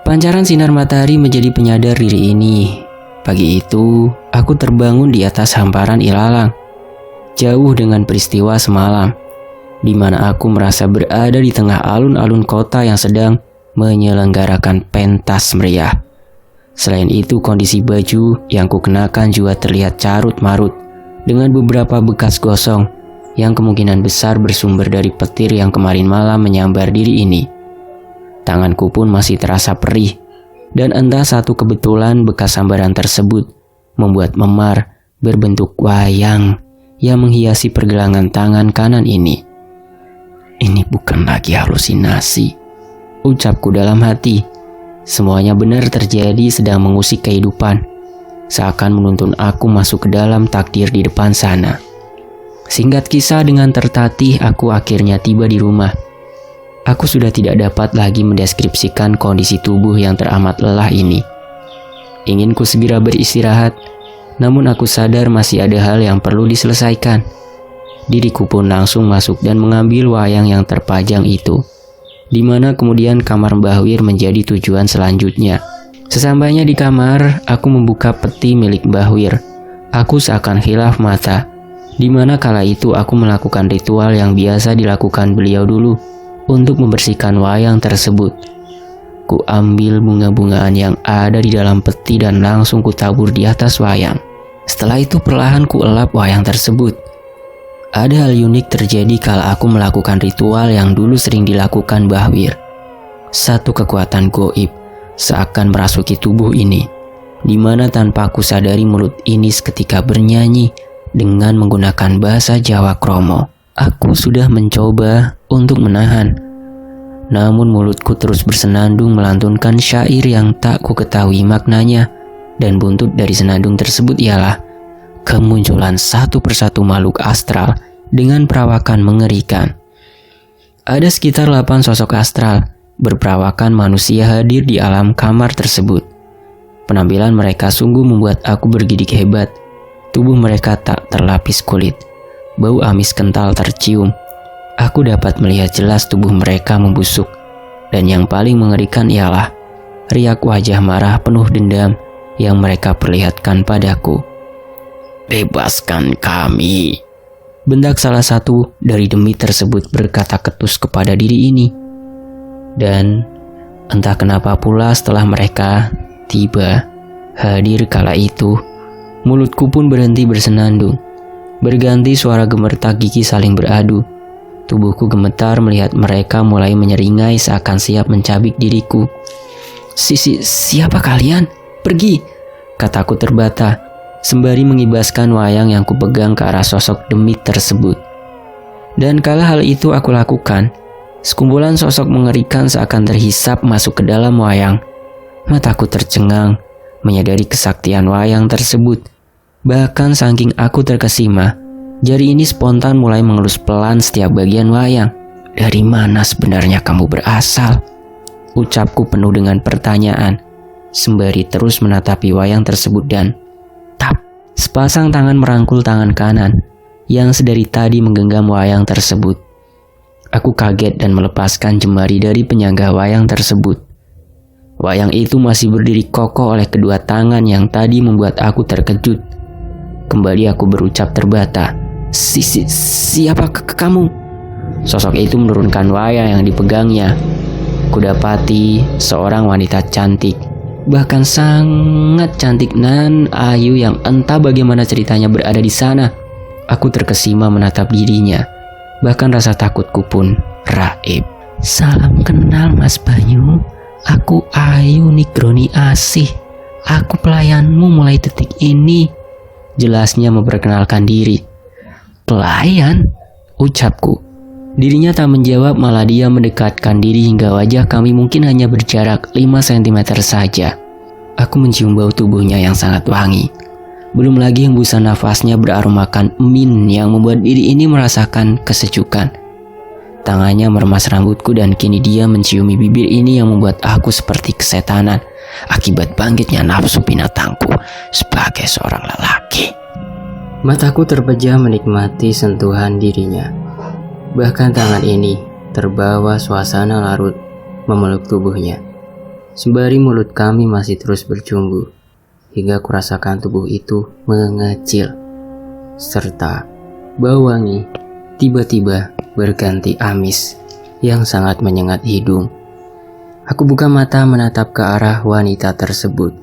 Pancaran sinar matahari menjadi penyadar diri ini. Pagi itu, aku terbangun di atas hamparan ilalang, jauh dengan peristiwa semalam, di mana aku merasa berada di tengah alun-alun kota yang sedang menyelenggarakan pentas meriah. Selain itu, kondisi baju yang kukenakan juga terlihat carut-marut dengan beberapa bekas gosong yang kemungkinan besar bersumber dari petir yang kemarin malam menyambar diri ini. Tanganku pun masih terasa perih, dan entah satu kebetulan bekas sambaran tersebut membuat memar berbentuk wayang yang menghiasi pergelangan tangan kanan ini. Ini bukan lagi halusinasi, ucapku dalam hati. Semuanya benar terjadi, sedang mengusik kehidupan, seakan menuntun aku masuk ke dalam takdir di depan sana. Singkat kisah, dengan tertatih aku akhirnya tiba di rumah. Aku sudah tidak dapat lagi mendeskripsikan kondisi tubuh yang teramat lelah ini. Ingin ku segera beristirahat, namun aku sadar masih ada hal yang perlu diselesaikan. Diriku pun langsung masuk dan mengambil wayang yang terpajang itu, di mana kemudian kamar Mbah Wir menjadi tujuan selanjutnya. Sesampainya di kamar, aku membuka peti milik Mbah Wir. Aku seakan khilaf mata, di mana kala itu aku melakukan ritual yang biasa dilakukan beliau dulu untuk membersihkan wayang tersebut. Ku ambil bunga-bungaan yang ada di dalam peti dan langsung ku tabur di atas wayang. Setelah itu perlahan ku elap wayang tersebut. Ada hal unik terjadi kala aku melakukan ritual yang dulu sering dilakukan Mbah Wir. Satu kekuatan goib seakan merasuki tubuh ini, di mana tanpa aku sadari mulut ini seketika bernyanyi dengan menggunakan bahasa Jawa Kromo. Aku sudah mencoba untuk menahan, namun mulutku terus bersenandung melantunkan syair yang tak ku ketahui maknanya, dan buntut dari senandung tersebut ialah kemunculan satu persatu makhluk astral dengan perawakan mengerikan. Ada sekitar 8 sosok astral berperawakan manusia hadir di alam kamar tersebut. Penampilan mereka sungguh membuat aku bergidik hebat. Tubuh mereka tak terlapis kulit. Bau amis kental tercium. Aku dapat melihat jelas tubuh mereka membusuk. Dan yang paling mengerikan ialah riak wajah marah penuh dendam yang mereka perlihatkan padaku. "Bebaskan kami," bentak salah satu dari demit tersebut berkata ketus kepada diri ini. Dan entah kenapa pula setelah mereka tiba hadir kala itu, mulutku pun berhenti bersenandung. Berganti suara gemertak gigi saling beradu. Tubuhku gemetar melihat mereka mulai menyeringai seakan siap mencabik diriku. Siapa kalian? Pergi," kataku terbata, sembari mengibaskan wayang yang kupegang ke arah sosok demit tersebut. Dan kala hal itu aku lakukan, sekumpulan sosok mengerikan seakan terhisap masuk ke dalam wayang. Mataku tercengang menyadari kesaktian wayang tersebut. Bahkan saking aku terkesima, jari ini spontan mulai mengelus pelan setiap bagian wayang. "Dari mana sebenarnya kamu berasal?" ucapku penuh dengan pertanyaan, sembari terus menatapi wayang tersebut dan tap, sepasang tangan merangkul tangan kanan yang sedari tadi menggenggam wayang tersebut. Aku kaget dan melepaskan jemari dari penyangga wayang tersebut. Wayang itu masih berdiri kokoh oleh kedua tangan yang tadi membuat aku terkejut. Kembali aku berucap terbata, Siapa kamu?" Sosok itu menurunkan wayang yang dipegangnya. Kudapati seorang wanita cantik, bahkan sangat cantik nan ayu yang entah bagaimana ceritanya berada di sana. Aku terkesima menatap dirinya, bahkan rasa takutku pun raib. "Salam kenal Mas Banyu, aku Ayu Nigroni Asih. Aku pelayanmu mulai detik ini," jelasnya memperkenalkan diri. "Pelayan?" ucapku. Dirinya tak menjawab, malah dia mendekatkan diri hingga wajah kami mungkin hanya berjarak 5 cm saja. Aku mencium bau tubuhnya yang sangat wangi. Belum lagi hembusan nafasnya beraromakan min yang membuat diri ini merasakan kesejukan. Tangannya meremas rambutku dan kini dia menciumi bibir ini yang membuat aku seperti kesetanan akibat bangkitnya nafsu binatangku sebagai seorang lelaki. Mataku terpejam menikmati sentuhan dirinya. Bahkan tangan ini terbawa suasana larut memeluk tubuhnya. Sembari mulut kami masih terus bercumbu, hingga kurasakan tubuh itu mengecil. Serta bau wangi tiba-tiba berganti amis yang sangat menyengat hidung. Aku buka mata menatap ke arah wanita tersebut.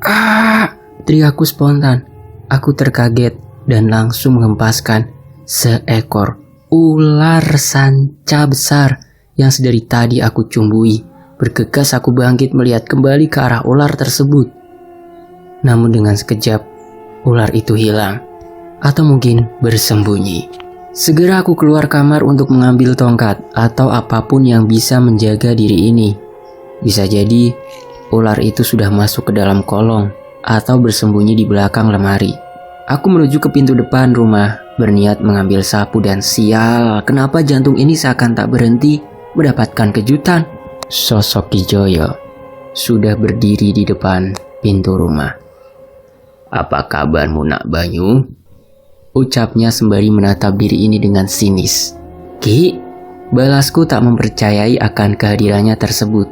Ah! Teriakku spontan. Aku terkaget dan langsung menghempaskan seekor ular sanca besar yang sedari tadi aku cumbui. Bergegas aku bangkit melihat kembali ke arah ular tersebut. Namun dengan sekejap, ular itu hilang. Atau mungkin bersembunyi. Segera aku keluar kamar untuk mengambil tongkat atau apapun yang bisa menjaga diri ini. Bisa jadi ular itu sudah masuk ke dalam kolong atau bersembunyi di belakang lemari. Aku menuju ke pintu depan rumah, berniat mengambil sapu dan sial, kenapa jantung ini seakan tak berhenti mendapatkan kejutan. Sosok Kijoyo sudah berdiri di depan pintu rumah. "Apa kabarmu, Nak Banyu?" ucapnya sembari menatap diri ini dengan sinis. "Ki," balasku tak mempercayai akan kehadirannya tersebut.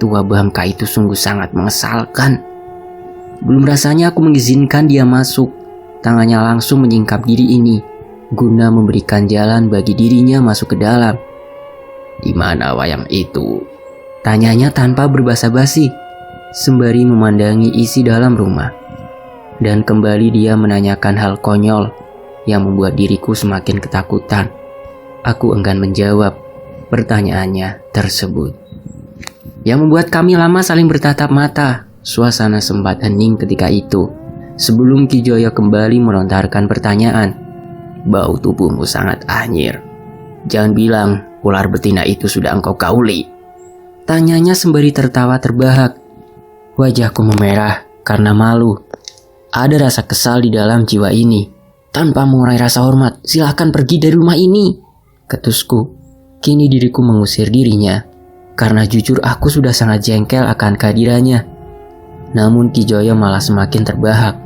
Tua bangka itu sungguh sangat mengesalkan. Belum rasanya aku mengizinkan dia masuk. Tangannya langsung menyingkap diri ini, guna memberikan jalan bagi dirinya masuk ke dalam. "Di mana wayang itu?" tanyanya tanpa berbasa-basi, sembari memandangi isi dalam rumah. Dan kembali dia menanyakan hal konyol yang membuat diriku semakin ketakutan. Aku enggan menjawab pertanyaannya tersebut. Yang membuat kami lama saling bertatap mata. Suasana sempat hening ketika itu, sebelum Kijoyo kembali melontarkan pertanyaan. "Bau tubuhmu sangat anyir. Jangan bilang ular betina itu sudah engkau kauli?" tanyanya sembari tertawa terbahak. Wajahku memerah karena malu. Ada rasa kesal di dalam jiwa ini. "Tanpa mengurangi rasa hormat, silahkan pergi dari rumah ini," ketusku. Kini diriku mengusir dirinya, karena jujur aku sudah sangat jengkel akan kehadirannya. Namun Kijoyo malah semakin terbahak.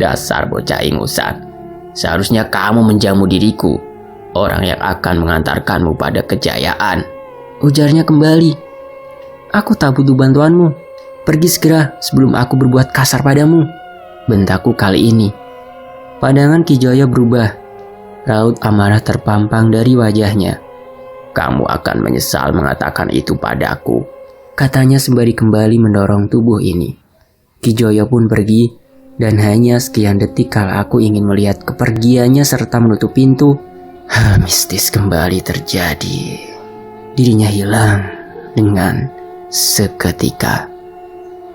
"Dasar bocah ingusan. Seharusnya kamu menjamu diriku, orang yang akan mengantarkanmu pada kejayaan," ujarnya kembali. "Aku tak butuh bantuanmu. Pergi segera sebelum aku berbuat kasar padamu," bentakku kali ini. Pandangan Kijoyo berubah. Raut amarah terpampang dari wajahnya. "Kamu akan menyesal mengatakan itu padaku," katanya sembari kembali mendorong tubuh ini. Kijoyo pun pergi, dan hanya sekian detik kala aku ingin melihat kepergiannya serta menutup pintu, hal mistis kembali terjadi. Dirinya hilang dengan seketika.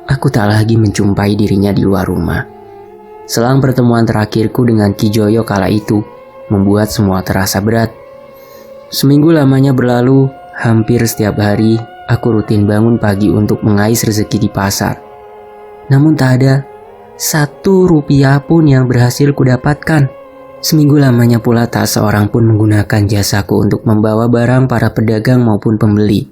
Aku tak lagi menjumpai dirinya di luar rumah. Selang pertemuan terakhirku dengan Kijoyo kala itu membuat semua terasa berat. Seminggu lamanya berlalu, hampir setiap hari aku rutin bangun pagi untuk mengais rezeki di pasar. Namun tak ada Rp1 pun yang berhasil kudapatkan. Seminggu lamanya pula tak seorang pun menggunakan jasaku untuk membawa barang para pedagang maupun pembeli.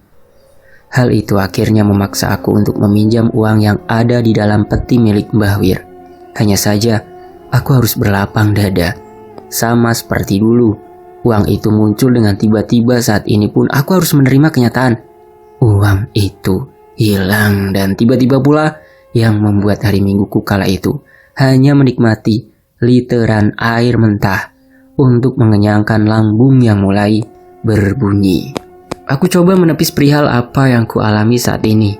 Hal itu akhirnya memaksa aku untuk meminjam uang yang ada di dalam peti milik Mbah Wir. Hanya saja, aku harus berlapang dada. Sama seperti dulu, uang itu muncul dengan tiba-tiba. Saat ini pun aku harus menerima kenyataan. Uang itu hilang, dan tiba-tiba pula yang membuat hari mingguku kala itu hanya menikmati literan air mentah untuk mengenyangkan lambung yang mulai berbunyi. Aku coba menepis perihal apa yang ku alami saat ini.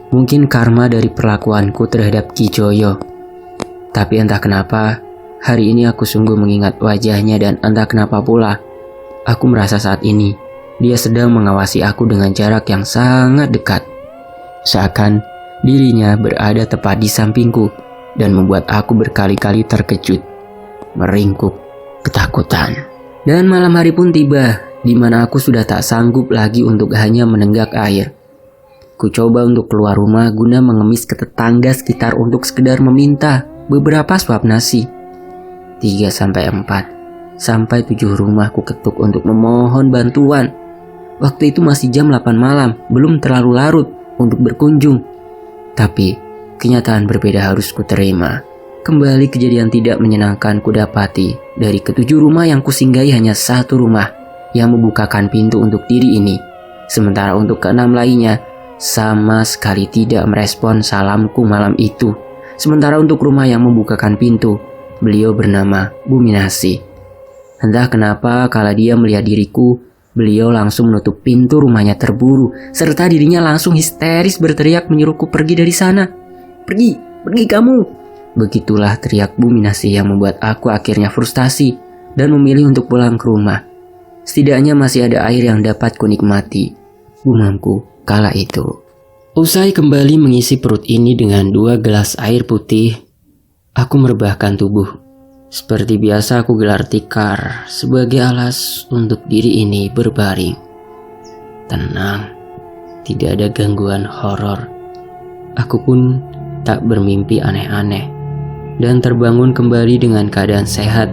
Mungkin karma dari perlakuanku terhadap Kijoyo. Tapi entah kenapa, hari ini aku sungguh mengingat wajahnya, dan entah kenapa pula aku merasa saat ini dia sedang mengawasi aku dengan jarak yang sangat dekat. Seakan dirinya berada tepat di sampingku dan membuat aku berkali-kali terkejut, meringkuk, ketakutan. Dan malam hari pun tiba, di mana aku sudah tak sanggup lagi untuk hanya menenggak air. Ku coba untuk keluar rumah guna mengemis ke tetangga sekitar untuk sekedar meminta beberapa suap nasi. 3-4 sampai 7 rumah ku ketuk untuk memohon bantuan. Waktu itu masih jam 8 malam, belum terlalu larut untuk berkunjung. Tapi kenyataan berbeda harus ku terima. Kembali kejadian tidak menyenangkan ku dapati. Dari ke-7 rumah yang kusinggahi hanya 1 rumah yang membukakan pintu untuk diri ini. Sementara untuk ke-6 lainnya sama sekali tidak merespon salamku malam itu. Sementara untuk rumah yang membukakan pintu, beliau bernama Bu Minasi. Entah kenapa kala dia melihat diriku, Beliau langsung menutup pintu rumahnya terburu, serta dirinya langsung histeris berteriak menyuruhku pergi dari sana. Pergi, pergi kamu. Begitulah teriak Bu Minasih yang membuat aku akhirnya frustasi dan memilih untuk pulang ke rumah. Setidaknya masih ada air yang dapat kunikmati, gumamku kala itu. Usai kembali mengisi perut ini dengan 2 gelas air putih, aku merebahkan tubuh. Seperti biasa aku gelar tikar sebagai alas untuk diri ini berbaring. Tenang, tidak ada gangguan horor. Aku pun tak bermimpi aneh-aneh dan terbangun kembali dengan keadaan sehat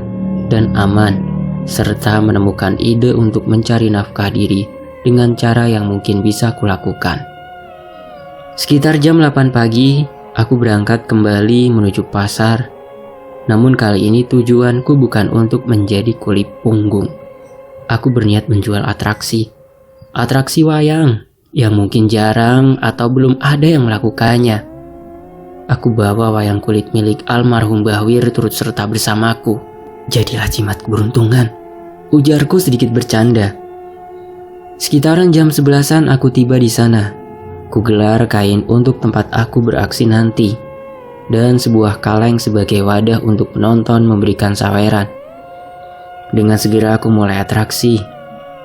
dan aman, serta menemukan ide untuk mencari nafkah diri dengan cara yang mungkin bisa kulakukan. Sekitar jam 8 pagi, aku berangkat kembali menuju pasar. Namun kali ini tujuanku bukan untuk menjadi kuli punggung. Aku berniat menjual atraksi wayang yang mungkin jarang atau belum ada yang melakukannya. Aku bawa wayang kulit milik almarhum Mbah Wir turut serta bersamaku. Jadilah jimat keberuntungan, ujarku sedikit bercanda. Sekitaran jam 11-an aku tiba di sana. Kugelar kain untuk tempat aku beraksi nanti, dan sebuah kaleng sebagai wadah untuk penonton memberikan saweran. Dengan segera aku mulai atraksi.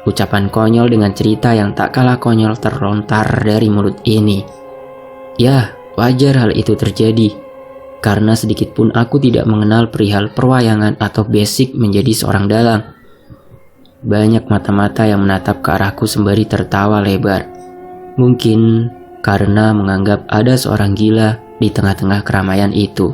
Ucapan konyol dengan cerita yang tak kalah konyol terlontar dari mulut ini. Ya, wajar hal itu terjadi, karena sedikit pun aku tidak mengenal perihal perwayangan atau basic menjadi seorang dalang. Banyak mata-mata yang menatap ke arahku sembari tertawa lebar. Mungkin karena menganggap ada seorang gila di tengah-tengah keramaian itu.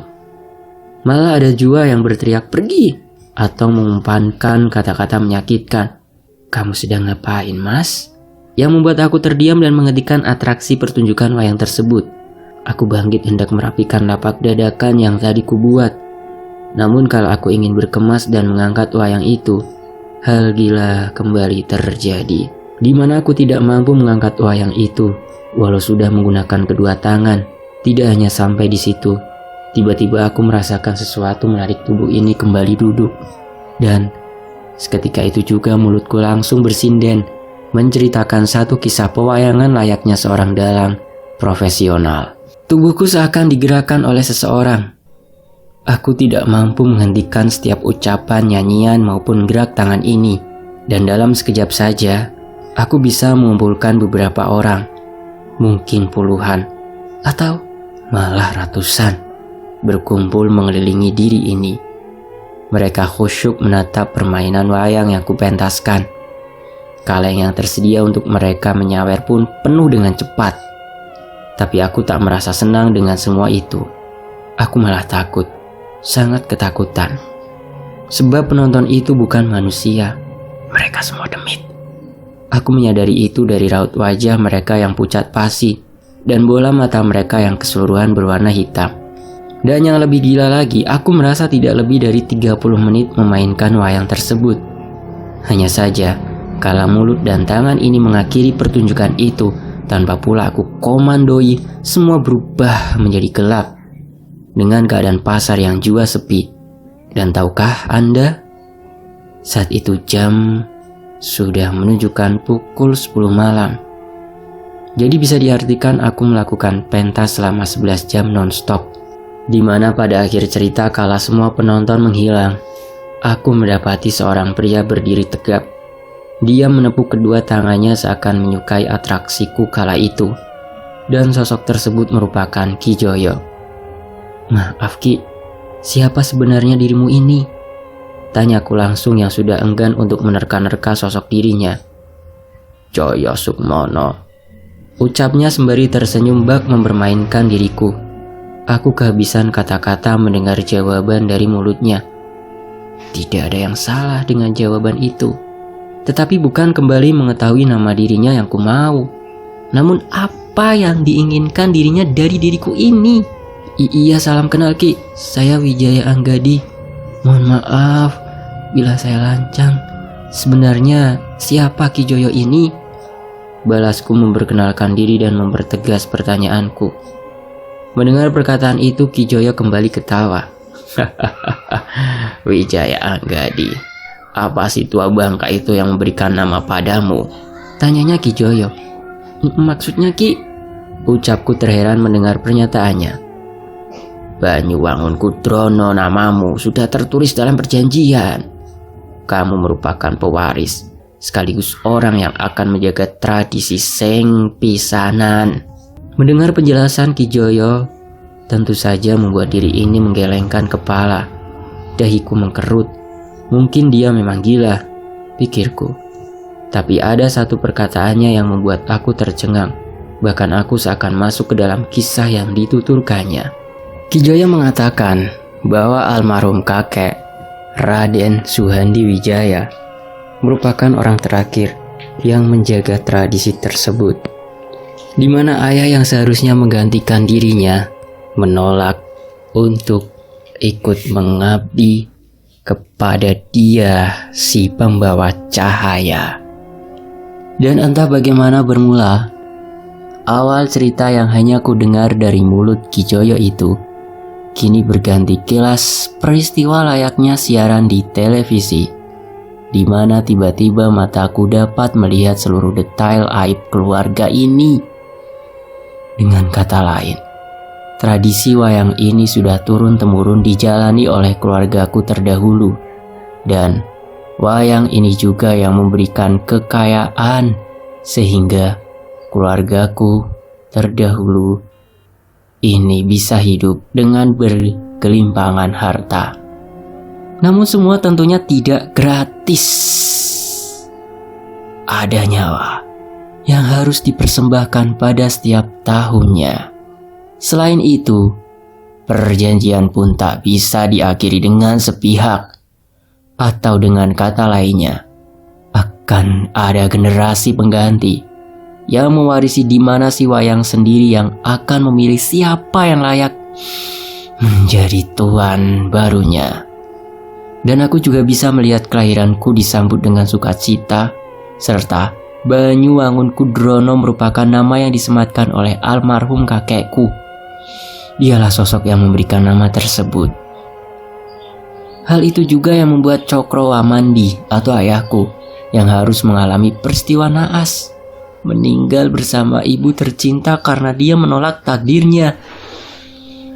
Malah ada juga yang berteriak pergi atau mengumpankan kata-kata menyakitkan. Kamu sedang ngapain, Mas? Yang membuat aku terdiam dan menghentikan atraksi pertunjukan wayang tersebut. Aku bangkit hendak merapikan lapak dadakan yang tadi kubuat. Namun kalau aku ingin berkemas dan mengangkat wayang itu, hal gila kembali terjadi, di mana aku tidak mampu mengangkat wayang itu walau sudah menggunakan kedua tangan. Tidak hanya sampai di situ, tiba-tiba aku merasakan sesuatu menarik tubuh ini kembali duduk. Dan seketika itu juga mulutku langsung bersinden, menceritakan satu kisah pewayangan layaknya seorang dalang profesional. Tubuhku seakan digerakkan oleh seseorang. Aku tidak mampu menghentikan setiap ucapan, nyanyian maupun gerak tangan ini. Dan dalam sekejap saja, aku bisa mengumpulkan beberapa orang, mungkin puluhan, atau malah ratusan, berkumpul mengelilingi diri ini. Mereka khusyuk menatap permainan wayang yang kupentaskan. Kaleng yang tersedia untuk mereka menyawer pun penuh dengan cepat. Tapi aku tak merasa senang dengan semua itu. Aku malah takut, sangat ketakutan. Sebab penonton itu bukan manusia, mereka semua demit. Aku menyadari itu dari raut wajah mereka yang pucat pasi dan bola mata mereka yang keseluruhan berwarna hitam. Dan yang lebih gila lagi, aku merasa tidak lebih dari 30 menit memainkan wayang tersebut. Hanya saja, kala mulut dan tangan ini mengakhiri pertunjukan itu, tanpa pula aku komandoi, semua berubah menjadi gelap. Dengan keadaan pasar yang juga sepi. Dan tahukah Anda? Saat itu jam sudah menunjukkan pukul 10 malam. Jadi bisa diartikan aku melakukan pentas selama 11 jam non-stop. Di mana pada akhir cerita kala semua penonton menghilang, aku mendapati seorang pria berdiri tegap. Dia menepuk kedua tangannya seakan menyukai atraksiku kala itu. Dan sosok tersebut merupakan Ki Joyo. Maaf Ki, siapa sebenarnya dirimu ini? Tanyaku langsung yang sudah enggan untuk menerka-nerka sosok dirinya. Joyo Sukmono, ucapnya sembari tersenyum bak mempermainkan diriku. Aku kehabisan kata-kata mendengar jawaban dari mulutnya. Tidak ada yang salah dengan jawaban itu. Tetapi bukan kembali mengetahui nama dirinya yang ku mau. Namun apa yang diinginkan dirinya dari diriku ini? Iya, salam kenal Ki. Saya Wijaya Anggadi. Mohon maaf bila saya lancang. Sebenarnya siapa Ki Joyo ini? Balasku memperkenalkan diri dan mempertegas pertanyaanku. Mendengar perkataan itu, Ki Joyo kembali ketawa. Wijaya Anggadi, Apa si tua bangka itu yang memberikan nama padamu? Tanyanya Ki Joyo. Maksudnya Ki? Ucapku terheran mendengar pernyataannya. Banyuwangun Kudrono namamu sudah tertulis dalam perjanjian. Kamu merupakan pewaris sekaligus orang yang akan menjaga tradisi Seng Pisanan. Mendengar penjelasan Ki Joyo, tentu saja membuat diri ini menggelengkan kepala. Dahiku mengkerut. Mungkin dia memang gila, pikirku. Tapi ada satu perkataannya yang membuat aku tercengang. Bahkan aku seakan masuk ke dalam kisah yang dituturkannya. Ki Joyo mengatakan bahwa almarhum kakek Raden Suhandi Wijaya merupakan orang terakhir yang menjaga tradisi tersebut, di mana ayah yang seharusnya menggantikan dirinya menolak untuk ikut mengabdi kepada dia si pembawa cahaya. Dan entah bagaimana bermula awal cerita yang hanya ku dengar dari mulut Ki Joyo itu, kini berganti kilas peristiwa layaknya siaran di televisi, di mana tiba-tiba mataku dapat melihat seluruh detail aib keluarga ini. Dengan kata lain, tradisi wayang ini sudah turun-temurun dijalani oleh keluargaku terdahulu, dan wayang ini juga yang memberikan kekayaan sehingga keluargaku terdahulu ini bisa hidup dengan bergelimpangan harta. Namun semua tentunya tidak gratis. Ada nyawa yang harus dipersembahkan pada setiap tahunnya. Selain itu, perjanjian pun tak bisa diakhiri dengan sepihak. Atau dengan kata lainnya, akan ada generasi pengganti yang mewarisi di mana si wayang sendiri yang akan memilih siapa yang layak menjadi tuan barunya. Dan aku juga bisa melihat kelahiranku disambut dengan sukacita, serta Banyuwangun Kudrono merupakan nama yang disematkan oleh almarhum kakekku. Dialah sosok yang memberikan nama tersebut. Hal itu juga yang membuat Cokro Wamandi atau ayahku yang harus mengalami peristiwa naas, meninggal bersama ibu tercinta karena dia menolak takdirnya.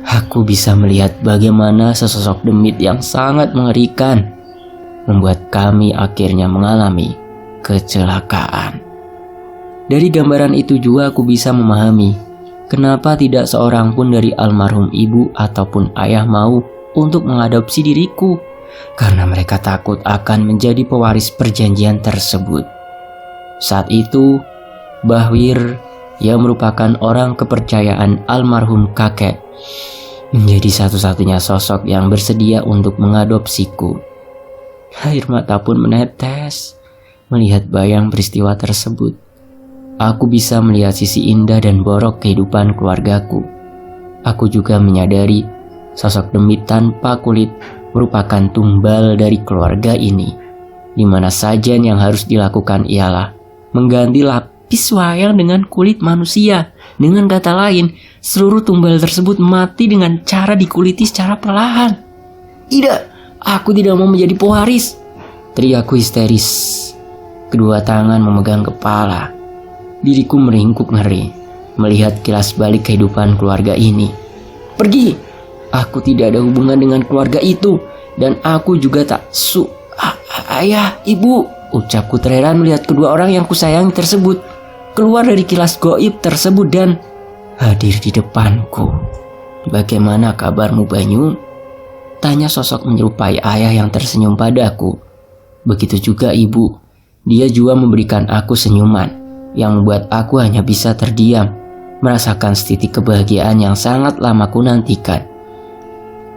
Aku bisa melihat bagaimana sesosok demit yang sangat mengerikan membuat kami akhirnya mengalami kecelakaan. Dari gambaran itu juga aku bisa memahami kenapa tidak seorang pun dari almarhum ibu ataupun ayah mau untuk mengadopsi diriku, karena mereka takut akan menjadi pewaris perjanjian tersebut. Saat itu, Bahwir yang merupakan orang kepercayaan almarhum kakek menjadi satu-satunya sosok yang bersedia untuk mengadopsiku. Air mata pun menetes melihat bayang peristiwa tersebut. Aku bisa melihat sisi indah dan borok kehidupan keluargaku. Aku juga menyadari sosok demit tanpa kulit merupakan tumbal dari keluarga ini, di mana sajian yang harus dilakukan ialah mengganti lapis wayang dengan kulit manusia. Dengan kata lain, seluruh tumbal tersebut mati dengan cara dikuliti secara perlahan. Tidak, aku tidak mau menjadi pewaris, teriakku histeris. Kedua tangan memegang kepala. Diriku meringkuk ngeri melihat kilas balik kehidupan keluarga ini. Pergi! Aku tidak ada hubungan dengan keluarga itu, dan aku juga tak ayah, ibu, ucapku terheran melihat kedua orang yang kusayangi tersebut keluar dari kilas goib tersebut dan hadir di depanku. Bagaimana kabarmu, Banyu? Tanya sosok menyerupai ayah yang tersenyum padaku. Begitu juga ibu. Dia juga memberikan aku senyuman yang membuat aku hanya bisa terdiam, merasakan setitik kebahagiaan yang sangat lama ku nantikan.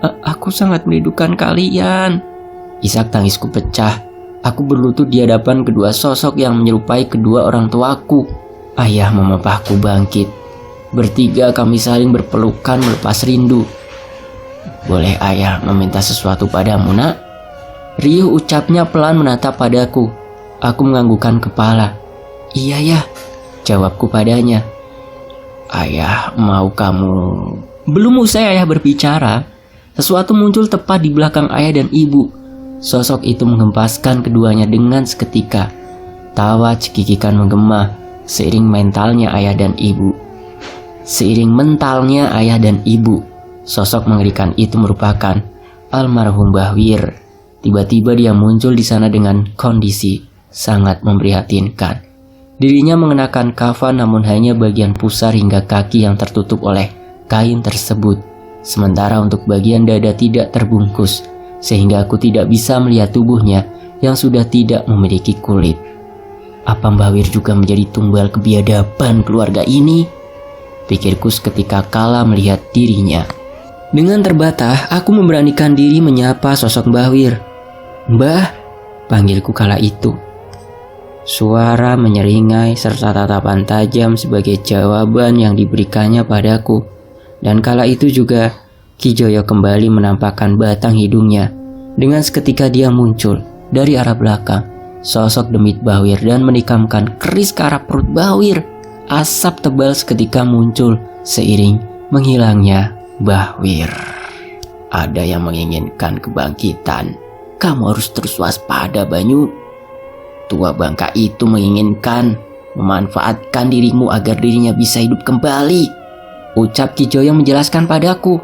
Aku sangat merindukan kalian. Isak tangisku pecah. Aku berlutut di hadapan kedua sosok yang menyerupai kedua orang tuaku. Ayah memapahku bangkit. Bertiga kami saling berpelukan melepas rindu. Boleh ayah meminta sesuatu padamu, nak? Riuh ucapnya pelan menatap padaku. Aku menganggukkan kepala. Iya ya, jawabku padanya. Ayah mau kamu... Belum usai ayah berbicara, sesuatu muncul tepat di belakang ayah dan ibu. Sosok itu menghempaskan keduanya dengan seketika. Tawa cekikikan menggema seiring mentalnya ayah dan ibu. Sosok mengerikan itu merupakan almarhum Bahwir. Tiba-tiba dia muncul di sana dengan kondisi sangat memprihatinkan. Dirinya mengenakan kafan namun hanya bagian pusar hingga kaki yang tertutup oleh kain tersebut. Sementara untuk bagian dada tidak terbungkus, sehingga aku tidak bisa melihat tubuhnya yang sudah tidak memiliki kulit. Apa Mbah Wir juga menjadi tumbal kebiadaban keluarga ini? Pikirku seketika kala melihat dirinya. Dengan terbatah, aku memberanikan diri menyapa sosok Mbah Wir. "Mbah," panggilku kala itu. Suara menyeringai serta tatapan tajam sebagai jawaban yang diberikannya padaku. Dan kala itu juga Ki Joyo kembali menampakkan batang hidungnya. Dengan seketika dia muncul dari arah belakang, sosok demit Bahwir, dan menikamkan keris ke arah perut Bahwir. Asap tebal seketika muncul seiring menghilangnya Bahwir. "Ada yang menginginkan kebangkitan. Kamu harus terus waspada, Banyu. Tua bangka itu menginginkan memanfaatkan dirimu agar dirinya bisa hidup kembali," ucap Ki Joyo menjelaskan padaku.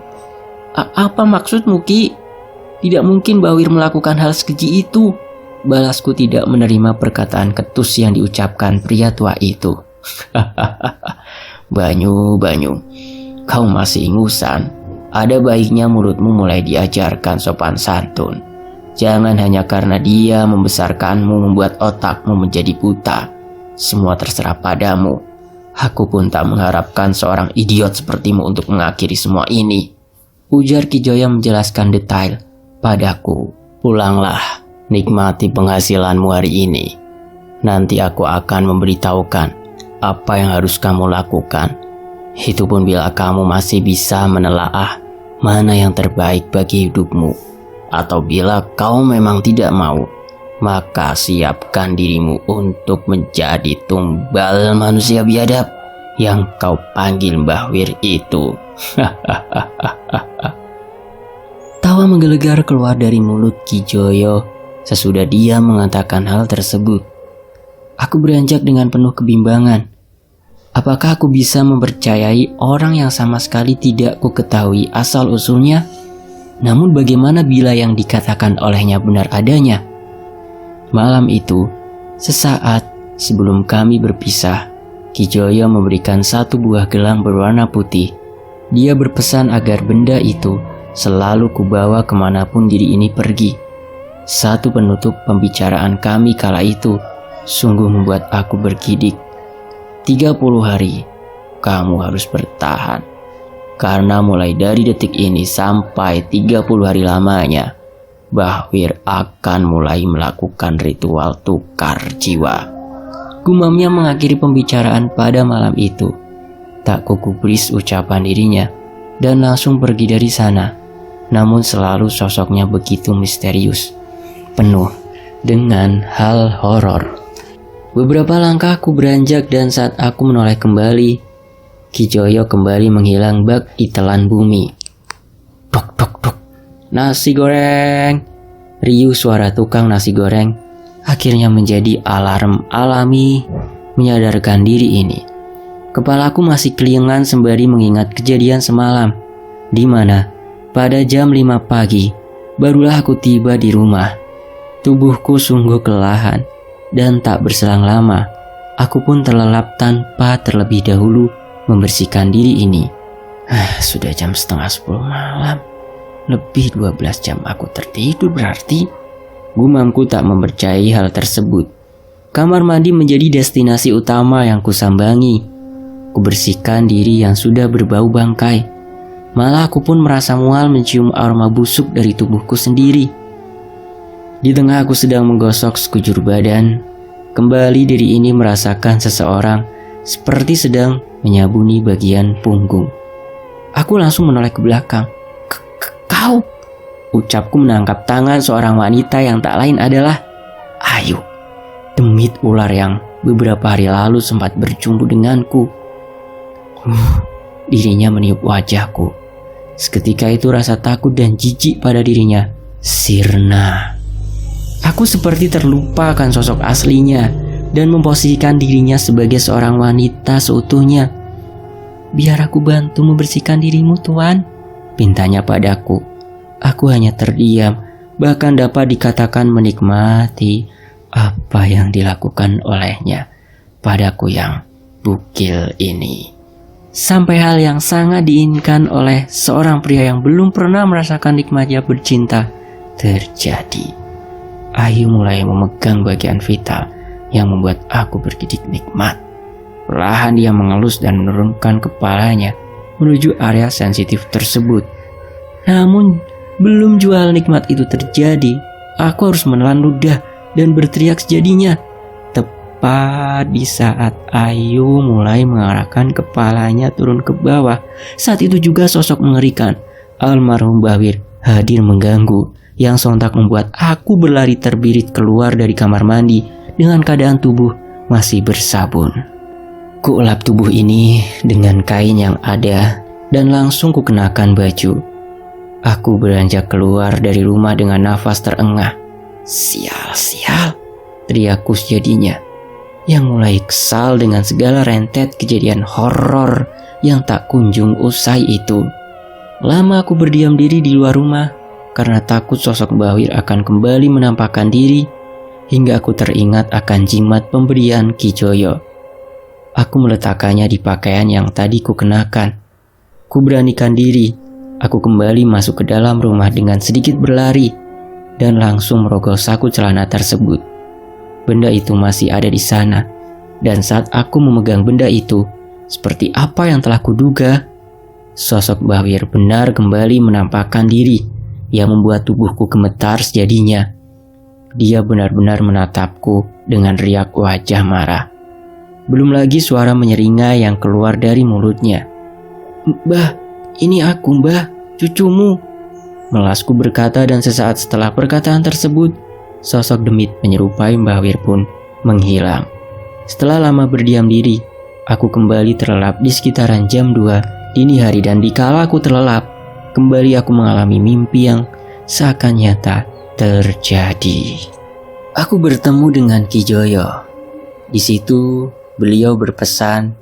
Apa maksudmu, Ki? Tidak mungkin Bahwir melakukan hal sekeji itu," balasku tidak menerima perkataan ketus yang diucapkan pria tua itu. Banyu, kau masih ingusan. Ada baiknya mulutmu mulai diajarkan sopan santun. Jangan hanya karena dia membesarkanmu membuat otakmu menjadi buta. Semua terserah padamu. Aku pun tak mengharapkan seorang idiot sepertimu untuk mengakhiri semua ini, ujar Ki Joyo menjelaskan detail padaku. "Pulanglah, nikmati penghasilanmu hari ini. Nanti aku akan memberitahukan apa yang harus kamu lakukan. Itu pun bila kamu masih bisa menelaah mana yang terbaik bagi hidupmu. Atau bila kau memang tidak mau, maka siapkan dirimu untuk menjadi tumbal manusia biadab yang kau panggil Mbah Wir itu." Tawa menggelegar keluar dari mulut Ki Joyo sesudah dia mengatakan hal tersebut. Aku beranjak dengan penuh kebimbangan. Apakah aku bisa mempercayai orang yang sama sekali tidak ku ketahui asal-usulnya? Namun bagaimana bila yang dikatakan olehnya benar adanya? Malam itu, sesaat sebelum kami berpisah, Ki Joyo memberikan satu buah gelang berwarna putih. Dia berpesan agar benda itu selalu kubawa kemanapun diri ini pergi. Satu penutup pembicaraan kami kala itu sungguh membuat aku bergidik. 30 hari, kamu harus bertahan. Karena mulai dari detik ini sampai 30 hari lamanya, Bahwir akan mulai melakukan ritual tukar jiwa. Gumamnya mengakhiri pembicaraan pada malam itu. Tak kugubris ucapan dirinya dan langsung pergi dari sana. Namun selalu sosoknya begitu misterius, penuh dengan hal horor. Beberapa langkah aku beranjak dan saat aku menoleh kembali, Ki Joyo kembali menghilang bak di telan bumi. Dok, dok, dok. Nasi goreng. Riuh suara tukang nasi goreng akhirnya menjadi alarm alami menyadarkan diri ini. Kepalaku masih kelingan sembari mengingat kejadian semalam, di mana pada jam 5 pagi barulah aku tiba di rumah. Tubuhku sungguh kelelahan dan tak berselang lama aku pun terlelap tanpa terlebih dahulu membersihkan diri ini. Sudah jam setengah 10 malam. Lebih 12 jam aku tertidur berarti. Gumamku tak mempercayai hal tersebut. Kamar mandi menjadi destinasi utama yang kusambangi. Kubersihkan diri yang sudah berbau bangkai. Malah aku pun merasa mual mencium aroma busuk dari tubuhku sendiri. Di tengah aku sedang menggosok sekujur badan, kembali diri ini merasakan seseorang seperti sedang menyabuni bagian punggung. Aku langsung menoleh ke belakang. Kau, ucapku menangkap tangan seorang wanita yang tak lain adalah Ayu, demit ular yang beberapa hari lalu sempat berjumpa denganku. Dirinya meniup wajahku. Seketika itu rasa takut dan jijik pada dirinya sirna. Aku seperti terlupa akan sosok aslinya dan memposisikan dirinya sebagai seorang wanita seutuhnya. "Biar aku bantu membersihkan dirimu, Tuan," pintanya padaku. Aku hanya terdiam, bahkan dapat dikatakan menikmati apa yang dilakukan olehnya padaku yang bugil ini. Sampai hal yang sangat diinginkan oleh seorang pria yang belum pernah merasakan nikmatnya bercinta terjadi. Ayu mulai memegang bagian vital yang membuat aku bergidik nikmat. Perlahan dia mengelus dan menurunkan kepalanya menuju area sensitif tersebut. Namun belum jual nikmat itu terjadi, aku harus menelan ludah dan berteriak sejadinya. Tepat di saat Ayu mulai mengarahkan kepalanya turun ke bawah, saat itu juga sosok mengerikan almarhum Bawir hadir mengganggu, yang sontak membuat aku berlari terbirit keluar dari kamar mandi dengan keadaan tubuh masih bersabun. Kuelap tubuh ini dengan kain yang ada dan langsung kukenakan baju. Aku beranjak keluar dari rumah dengan nafas terengah. "Sial," teriakku sejadinya, yang mulai kesal dengan segala rentet kejadian horor yang tak kunjung usai itu. Lama aku berdiam diri di luar rumah karena takut sosok Bawir akan kembali menampakkan diri, hingga aku teringat akan jimat pemberian Ki Joyo. Aku meletakkannya di pakaian yang tadi kukenakan. Ku beranikan diri, aku kembali masuk ke dalam rumah dengan sedikit berlari dan langsung merogoh saku celana tersebut. Benda itu masih ada di sana, dan saat aku memegang benda itu, seperti apa yang telah kuduga, sosok Bawir benar kembali menampakkan diri, yang membuat tubuhku gemetar sejadinya. Dia benar-benar menatapku dengan riak wajah marah. Belum lagi suara menyeringai yang keluar dari mulutnya. "Mbah, ini aku, Mbah, cucumu," melasku berkata, dan sesaat setelah perkataan tersebut, sosok demit menyerupai Mbah Wir pun menghilang. Setelah lama berdiam diri, aku kembali terlelap di sekitaran jam 2 dini hari, dan dikala aku terlelap, kembali aku mengalami mimpi yang seakan nyata terjadi. Aku bertemu dengan Ki Joyo. Di situ beliau berpesan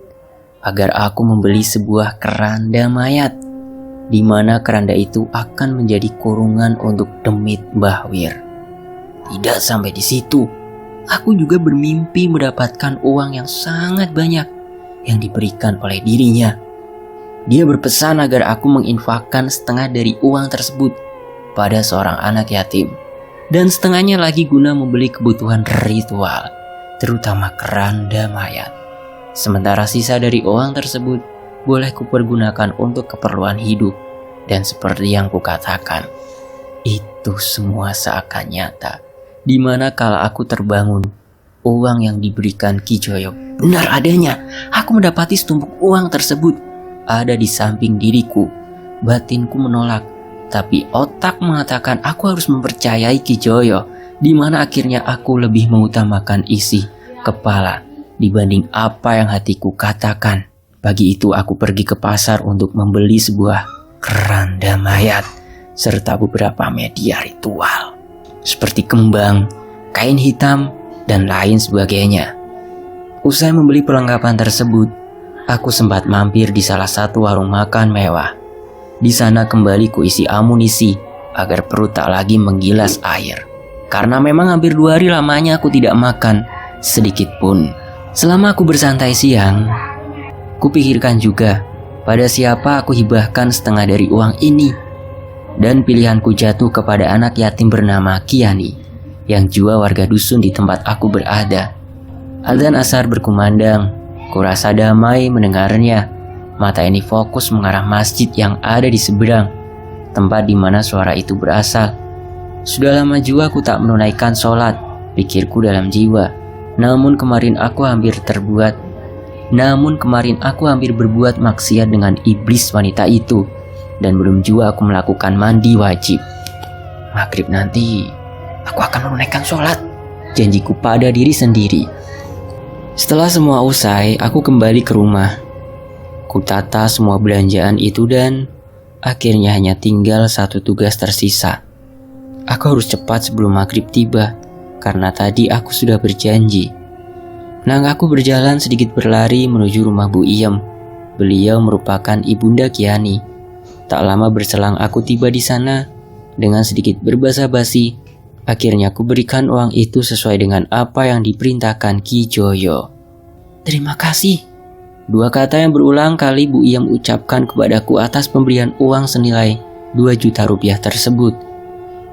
agar aku membeli sebuah keranda mayat, di mana keranda itu akan menjadi kurungan untuk demit Mbah Wir. Tidak sampai di situ, aku juga bermimpi mendapatkan uang yang sangat banyak yang diberikan oleh dirinya. Dia berpesan agar aku menginfakkan setengah dari uang tersebut pada seorang anak yatim, dan setengahnya lagi guna membeli kebutuhan ritual, terutama keranda mayat. Sementara sisa dari uang tersebut boleh kupergunakan untuk keperluan hidup. Dan seperti yang kukatakan, itu semua seakan nyata, di mana kala aku terbangun, uang yang diberikan Ki Joyo benar adanya. Aku mendapati setumpuk uang tersebut ada di samping diriku. Batinku menolak, tapi otak mengatakan aku harus mempercayai Ki Joyo, di mana akhirnya aku lebih mengutamakan isi kepala dibanding apa yang hatiku katakan. Pagi itu aku pergi ke pasar untuk membeli sebuah keranda mayat serta beberapa media ritual seperti kembang, kain hitam, dan lain sebagainya. Usai membeli perlengkapan tersebut, aku sempat mampir di salah satu warung makan mewah. Di sana kembali kuisi amunisi agar perut tak lagi menggilas air. Karena memang hampir 2 hari lamanya aku tidak makan sedikit pun. Selama aku bersantai siang, kupikirkan juga pada siapa aku hibahkan setengah dari uang ini. Dan pilihanku jatuh kepada anak yatim bernama Kiani, yang juga warga dusun di tempat aku berada. Adzan asar berkumandang. Kurasa damai mendengarnya. Mata ini fokus mengarah masjid yang ada di seberang, tempat di mana suara itu berasal. Sudah lama juga aku tak menunaikan sholat, pikirku dalam jiwa. Namun kemarin aku hampir berbuat maksiat dengan iblis wanita itu. Dan belum juga aku melakukan mandi wajib. Maghrib nanti aku akan menunaikan sholat, janjiku pada diri sendiri. Setelah semua usai, aku kembali ke rumah. Kutata semua belanjaan itu dan akhirnya hanya tinggal satu tugas tersisa. Aku harus cepat sebelum maghrib tiba, karena tadi aku sudah berjanji. Aku berjalan sedikit berlari menuju rumah Bu Iem. Beliau merupakan ibunda Kiani. Tak lama berselang aku tiba di sana. Dengan sedikit berbasa-basi, akhirnya aku berikan uang itu sesuai dengan apa yang diperintahkan Ki Joyo. "Terima kasih." Dua kata yang berulang kali Bu Iem ucapkan kepadaku atas pemberian uang senilai 2 juta rupiah tersebut.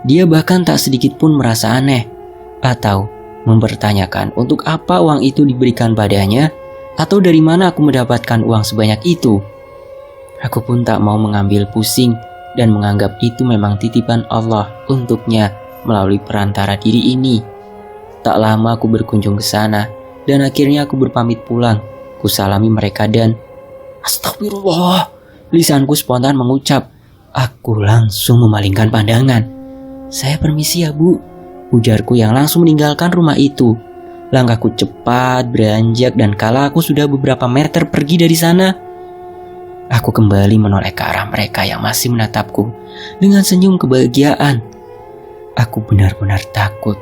Dia bahkan tak sedikit pun merasa aneh atau mempertanyakan untuk apa uang itu diberikan padanya atau dari mana aku mendapatkan uang sebanyak itu. Aku pun tak mau mengambil pusing dan menganggap itu memang titipan Allah untuknya melalui perantara diri ini. Tak lama aku berkunjung ke sana dan akhirnya aku berpamit pulang. Kusalami mereka dan "Astagfirullah," lisanku spontan mengucap. Aku langsung memalingkan pandangan. "Saya permisi ya Bu," ujarku yang langsung meninggalkan rumah itu. Langkahku cepat beranjak dan kala aku sudah beberapa meter pergi dari sana, aku kembali menoleh ke arah mereka yang masih menatapku dengan senyum kebahagiaan. Aku benar-benar takut,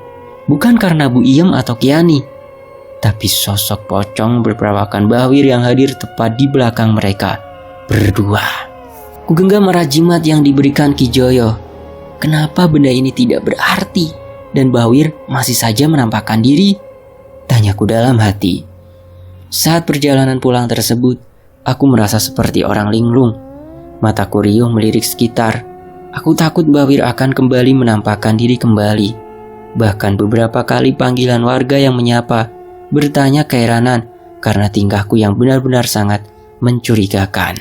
bukan karena Bu Iem atau Kiani, tapi sosok pocong berperawakan Bahwir yang hadir tepat di belakang mereka berdua. Ku genggam arah jimat yang diberikan Ki Joyo. Kenapa benda ini tidak berarti dan Bahwir masih saja menampakkan diri? Tanyaku dalam hati. Saat perjalanan pulang tersebut, aku merasa seperti orang linglung. Mataku riuh melirik sekitar. Aku takut Bahwir akan kembali menampakkan diri kembali. Bahkan beberapa kali panggilan warga yang menyapa bertanya keheranan karena tingkahku yang benar-benar sangat mencurigakan.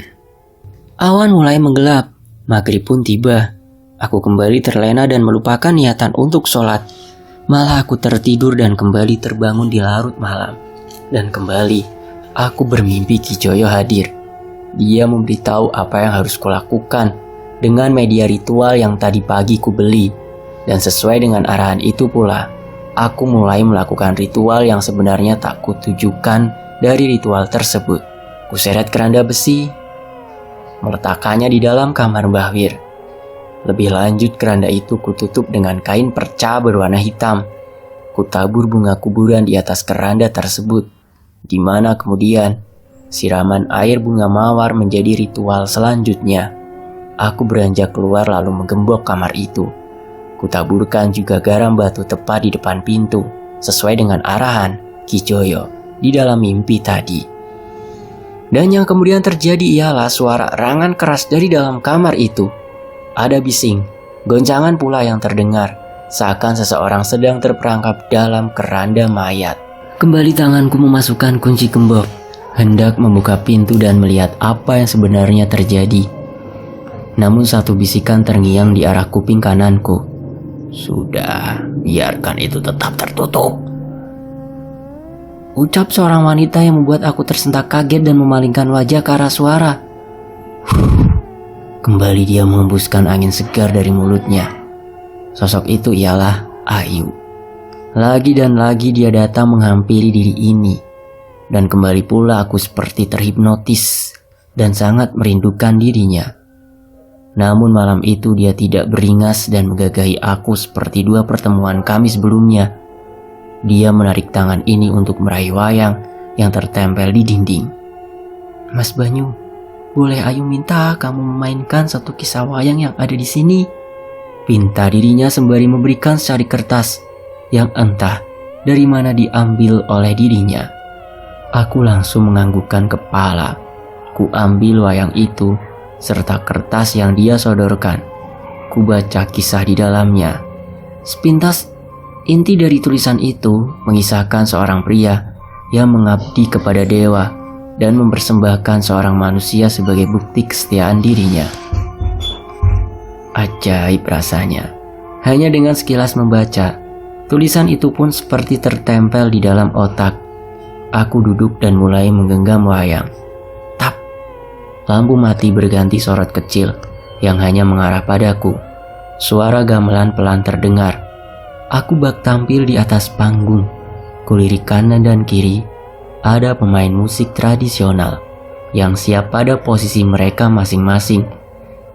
Awan mulai menggelap, maghrib pun tiba. Aku kembali terlena dan melupakan niatan untuk sholat. Malah aku tertidur dan kembali terbangun di larut malam. Dan kembali, aku bermimpi Ki Joyo hadir. Dia memberitahu apa yang harus kulakukan dengan media ritual yang tadi pagi ku beli. Dan sesuai dengan arahan itu pula, aku mulai melakukan ritual yang sebenarnya tak kutujukan dari ritual tersebut. Kuseret keranda besi, meletakkannya di dalam kamar Bahwir. Lebih lanjut, keranda itu kututup dengan kain perca berwarna hitam. Kutabur bunga kuburan di atas keranda tersebut, di mana kemudian siraman air bunga mawar menjadi ritual selanjutnya. Aku beranjak keluar lalu menggembok kamar itu. Kutaburkan juga garam batu tepat di depan pintu, sesuai dengan arahan Ki Joyo di dalam mimpi tadi. Dan yang kemudian terjadi ialah suara erangan keras dari dalam kamar itu. Ada bising, goncangan pula yang terdengar, seakan seseorang sedang terperangkap dalam keranda mayat. Kembali tanganku memasukkan kunci gembok, hendak membuka pintu dan melihat apa yang sebenarnya terjadi. Namun satu bisikan terngiang di arah kuping kananku. "Sudah, biarkan itu tetap tertutup," ucap seorang wanita yang membuat aku tersentak kaget dan memalingkan wajah ke arah suara. Kembali dia menghembuskan angin segar dari mulutnya. Sosok itu ialah Ayu. Lagi dan lagi dia datang menghampiri diri ini. Dan kembali pula aku seperti terhipnotis dan sangat merindukan dirinya. Namun malam itu dia tidak beringas dan menggagahi aku seperti dua pertemuan kami sebelumnya. Dia menarik tangan ini untuk meraih wayang yang tertempel di dinding. "Mas Banyu, boleh Ayu minta kamu memainkan satu kisah wayang yang ada di sini?" pinta dirinya sembari memberikan secari kertas yang entah dari mana diambil oleh dirinya. Aku langsung menganggukkan kepala. Ku ambil wayang itu serta kertas yang dia sodorkan. Ku baca kisah di dalamnya. Sepintas inti dari tulisan itu mengisahkan seorang pria yang mengabdi kepada dewa dan mempersembahkan seorang manusia sebagai bukti kesetiaan dirinya. Ajaib rasanya. Hanya dengan sekilas membaca, tulisan itu pun seperti tertempel di dalam otak. Aku duduk dan mulai menggenggam wayang. Tap! Lampu mati berganti sorot kecil yang hanya mengarah padaku. Suara gamelan pelan terdengar. Aku bak tampil di atas panggung. Kulirik kanan dan kiri. Ada pemain musik tradisional yang siap pada posisi mereka masing-masing.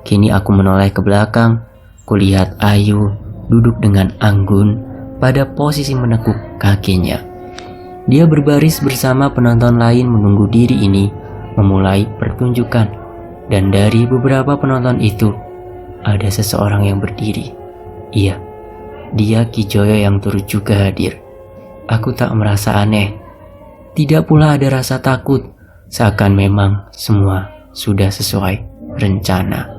Kini aku menoleh ke belakang. Kulihat Ayu duduk dengan anggun pada posisi menekuk kakinya. Dia berbaris bersama penonton lain menunggu diri ini memulai pertunjukan. Dan dari beberapa penonton itu, ada seseorang yang berdiri. Iya, dia Ki Joyo yang turut juga hadir. Aku tak merasa aneh. Tidak pula ada rasa takut, seakan memang semua sudah sesuai rencana.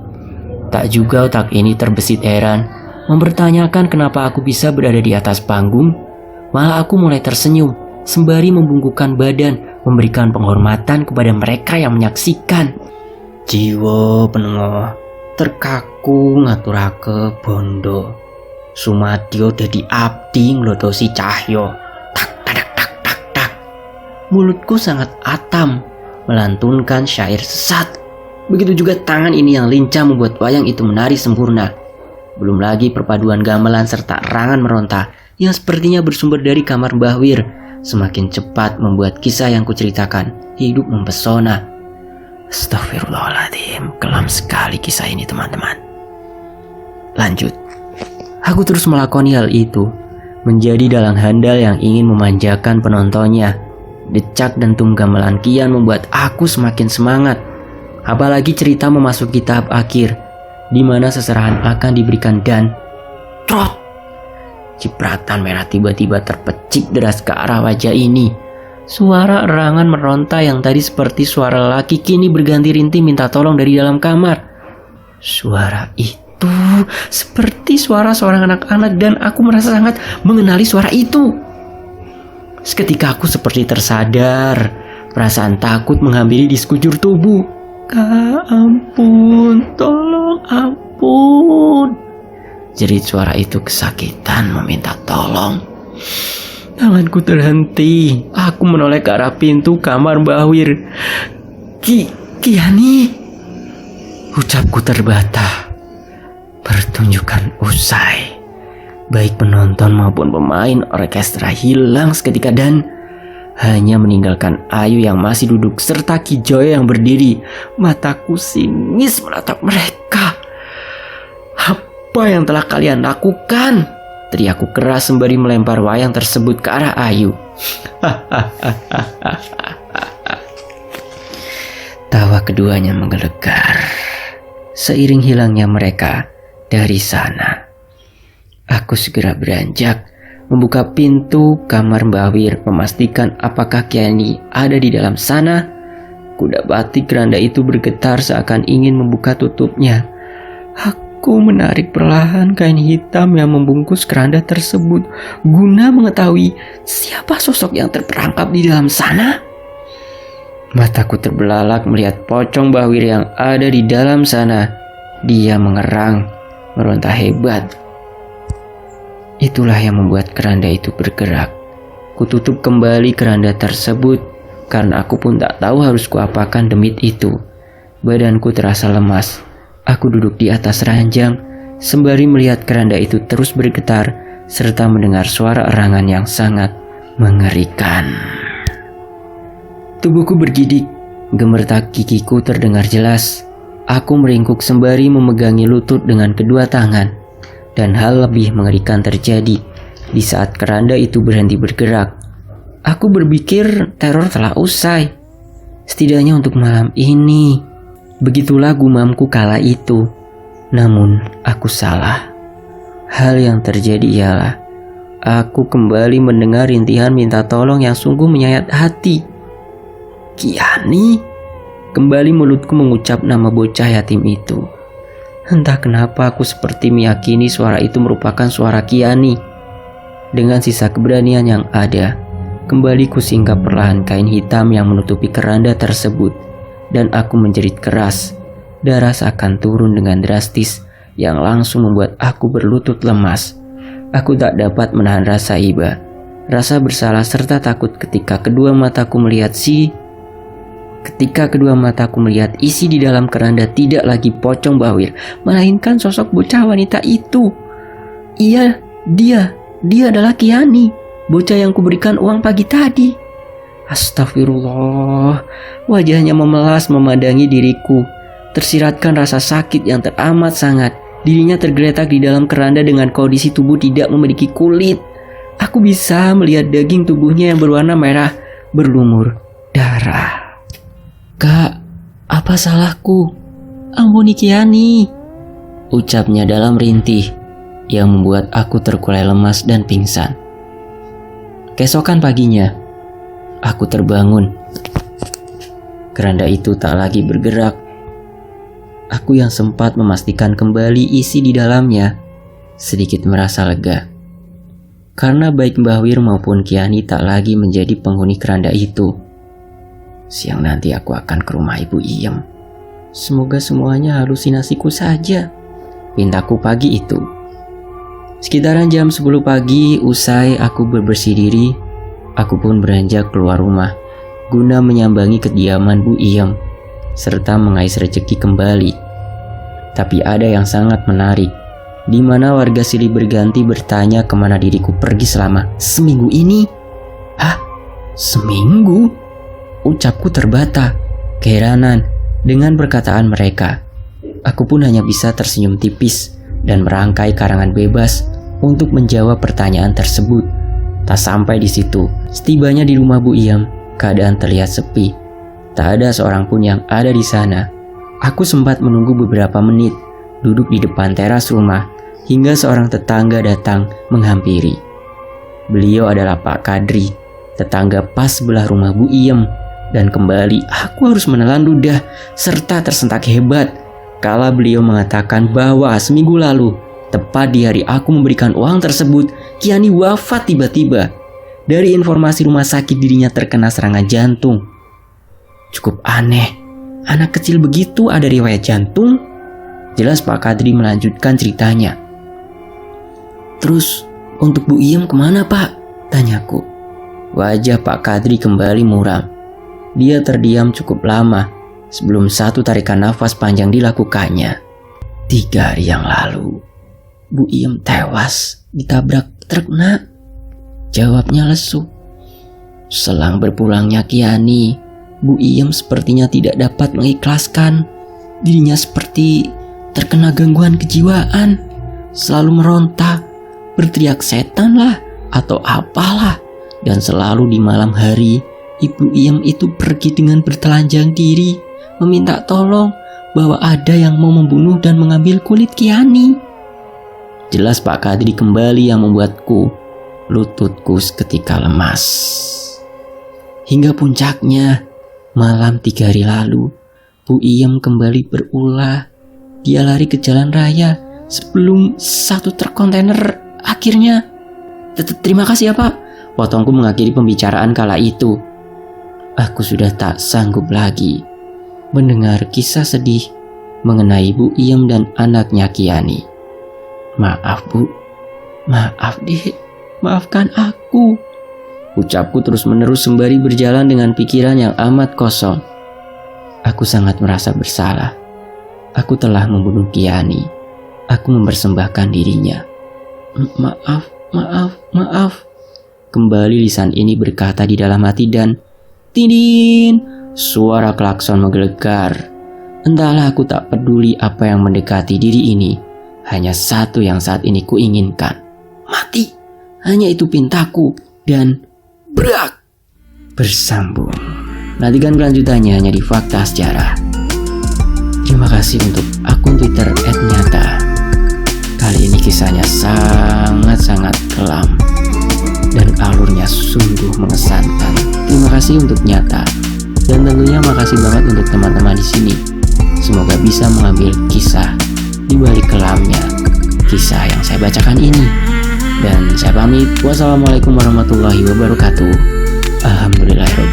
Tak juga otak ini terbesit heran, mempertanyakan kenapa aku bisa berada di atas panggung. Malah aku mulai tersenyum, sembari membungkukkan badan, memberikan penghormatan kepada mereka yang menyaksikan. Jiwa penengah terkaku ngaturake bondo. Sumadyo dadi abdi nglotosi cahyo. Tak tak tak tak tak. Mulutku sangat atam melantunkan syair sesat. Begitu juga tangan ini yang lincah membuat wayang itu menari sempurna. Belum lagi perpaduan gamelan serta erangan meronta yang sepertinya bersumber dari kamar Mbah Wir semakin cepat membuat kisah yang kuceritakan hidup mempesona. Astagfirullahaladzim, kelam sekali kisah ini teman-teman. Lanjut. Aku terus melakoni hal itu, menjadi dalang handal yang ingin memanjakan penontonnya. Decak dentum gamelan kian membuat aku semakin semangat. Apalagi cerita memasuki tahap akhir, di mana seserahan akan diberikan dan trot. Cipratan merah tiba-tiba terpecik deras ke arah wajah ini. Suara erangan meronta yang tadi seperti suara lelaki kini berganti rintih minta tolong dari dalam kamar. Suara itu seperti suara seorang anak-anak dan aku merasa sangat mengenali suara itu. Seketika aku seperti tersadar, perasaan takut menghampiri di sekujur tubuh. Ampun, tolong ampun. Jerit suara itu kesakitan meminta tolong. Tanganku terhenti. Aku menoleh ke arah pintu kamar Mbah Wir. Kiani. Ucapku terbata. Pertunjukan usai. Baik penonton maupun pemain orkestra hilang seketika dan hanya meninggalkan Ayu yang masih duduk serta Ki Joyo yang berdiri. Mataku sinis menatap mereka. Apa yang telah kalian lakukan? Teriakku keras sembari melempar wayang tersebut ke arah Ayu. Tawa keduanya menggelegar. Seiring hilangnya mereka dari sana, aku segera beranjak membuka pintu kamar Mbah Wir, memastikan apakah Kiani ada di dalam sana. Kudapati keranda itu bergetar seakan ingin membuka tutupnya. Aku menarik perlahan kain hitam yang membungkus keranda tersebut guna mengetahui siapa sosok yang terperangkap di dalam sana. Mataku terbelalak melihat pocong Mbah Wir yang ada di dalam sana. Dia mengerang, meronta hebat. Itulah yang membuat keranda itu bergerak. Kututup kembali keranda tersebut karena aku pun tak tahu harus kuapakan demit itu. Badanku terasa lemas. Aku duduk di atas ranjang sembari melihat keranda itu terus bergetar serta mendengar suara erangan yang sangat mengerikan. Tubuhku bergidik, gemertak gigiku terdengar jelas. Aku meringkuk sembari memegangi lutut dengan kedua tangan. Dan hal lebih mengerikan terjadi di saat keranda itu berhenti bergerak. Aku berpikir teror telah usai, setidaknya untuk malam ini. Begitulah gumamku kala itu. Namun aku salah. Hal yang terjadi ialah aku kembali mendengar rintihan minta tolong yang sungguh menyayat hati. Kiani. Kembali mulutku mengucap nama bocah yatim itu. Entah kenapa aku seperti meyakini suara itu merupakan suara Kiani. Dengan sisa keberanian yang ada, kembali kusingkap perlahan kain hitam yang menutupi keranda tersebut. Dan aku menjerit keras. Darah seakan turun dengan drastis yang langsung membuat aku berlutut lemas. Aku tak dapat menahan rasa iba, rasa bersalah serta takut ketika kedua mataku melihat isi di dalam keranda tidak lagi pocong Mbah Wir, melainkan sosok bocah wanita itu. Iya, dia adalah Kiani, bocah yang kuberikan uang pagi tadi. Astagfirullah, wajahnya memelas memandangi diriku. Tersiratkan rasa sakit yang teramat sangat. Dirinya tergeletak di dalam keranda dengan kondisi tubuh tidak memiliki kulit. Aku bisa melihat daging tubuhnya yang berwarna merah berlumur darah. "Kak, apa salahku? Ampuni Kiani," ucapnya dalam rintih yang membuat aku terkulai lemas dan pingsan. Keesokan paginya, aku terbangun. Keranda itu tak lagi bergerak. Aku yang sempat memastikan kembali isi di dalamnya sedikit merasa lega. Karena baik Mbah Wir maupun Kiani tak lagi menjadi penghuni keranda itu. Siang nanti aku akan ke rumah Ibu Iem. Semoga semuanya halusinasiku saja, pintaku pagi itu. Sekitaran jam 10 pagi, usai aku berbersih diri, aku pun beranjak keluar rumah guna menyambangi kediaman Bu Iem serta mengais rejeki kembali. Tapi ada yang sangat menarik, di mana warga silih berganti bertanya kemana diriku pergi selama seminggu ini. "Hah? Seminggu?" Ucapku terbata, keheranan dengan perkataan mereka. Aku pun hanya bisa tersenyum tipis dan merangkai karangan bebas untuk menjawab pertanyaan tersebut. Tak sampai di situ, setibanya di rumah Bu Iem, keadaan terlihat sepi. Tak ada seorang pun yang ada di sana. Aku sempat menunggu beberapa menit, duduk di depan teras rumah, hingga seorang tetangga datang menghampiri. Beliau adalah Pak Kadri, tetangga pas sebelah rumah Bu Iem. Dan kembali aku harus menelan ludah serta tersentak hebat kala beliau mengatakan bahwa seminggu lalu, tepat di hari aku memberikan uang tersebut, Kiani wafat tiba-tiba. Dari informasi rumah sakit dirinya terkena serangan jantung. Cukup aneh, anak kecil begitu ada riwayat jantung? Jelas Pak Kadri melanjutkan ceritanya. "Terus untuk Bu Iem kemana Pak?" tanyaku. Wajah Pak Kadri kembali muram. Dia terdiam cukup lama sebelum satu tarikan nafas panjang dilakukannya. 3 hari yang lalu, Bu Iem tewas ditabrak truk, Nak, jawabnya lesu. Selang berpulangnya Kiani, Bu Iem sepertinya tidak dapat mengikhlaskan. Dirinya seperti terkena gangguan kejiwaan, selalu meronta, berteriak setan lah atau apalah. Dan selalu di malam hari, Ibu Iem itu pergi dengan bertelanjang diri, meminta tolong bahwa ada yang mau membunuh dan mengambil kulit Kiani. Jelas Pak Kadri kembali yang membuatku lututku seketika lemas. Hingga puncaknya, malam 3 hari lalu, Bu Iem kembali berulah. Dia lari ke jalan raya sebelum satu truk kontainer akhirnya. "Terima kasih ya Pak," potongku mengakhiri pembicaraan kala itu. Aku sudah tak sanggup lagi mendengar kisah sedih mengenai Bu Iem dan anaknya Kiani. "Maaf Bu, maaf Dek, maafkan aku," ucapku terus menerus sembari berjalan dengan pikiran yang amat kosong. Aku sangat merasa bersalah. Aku telah membunuh Kiani. Aku mempersembahkan dirinya. Maaf, maaf, maaf. Kembali lisan ini berkata di dalam hati dan tidin, suara klakson menggelegar. Entahlah, aku tak peduli apa yang mendekati diri ini. Hanya satu yang saat ini kuinginkan. Mati. Hanya itu pintaku. Dan brak. Bersambung. Nantikan kelanjutannya hanya di Fakta Sejarah. Terima kasih untuk akun Twitter @nyata. Kali ini kisahnya sangat-sangat kelam dan alurnya sungguh mengesankan. Terima kasih untuk Nyata. Dan tentunya makasih banget untuk teman-teman di sini. Semoga bisa mengambil kisah di balik kelamnya kisah yang saya bacakan ini. Dan saya pamit. Wassalamualaikum warahmatullahi wabarakatuh. Alhamdulillahirobbilalamin.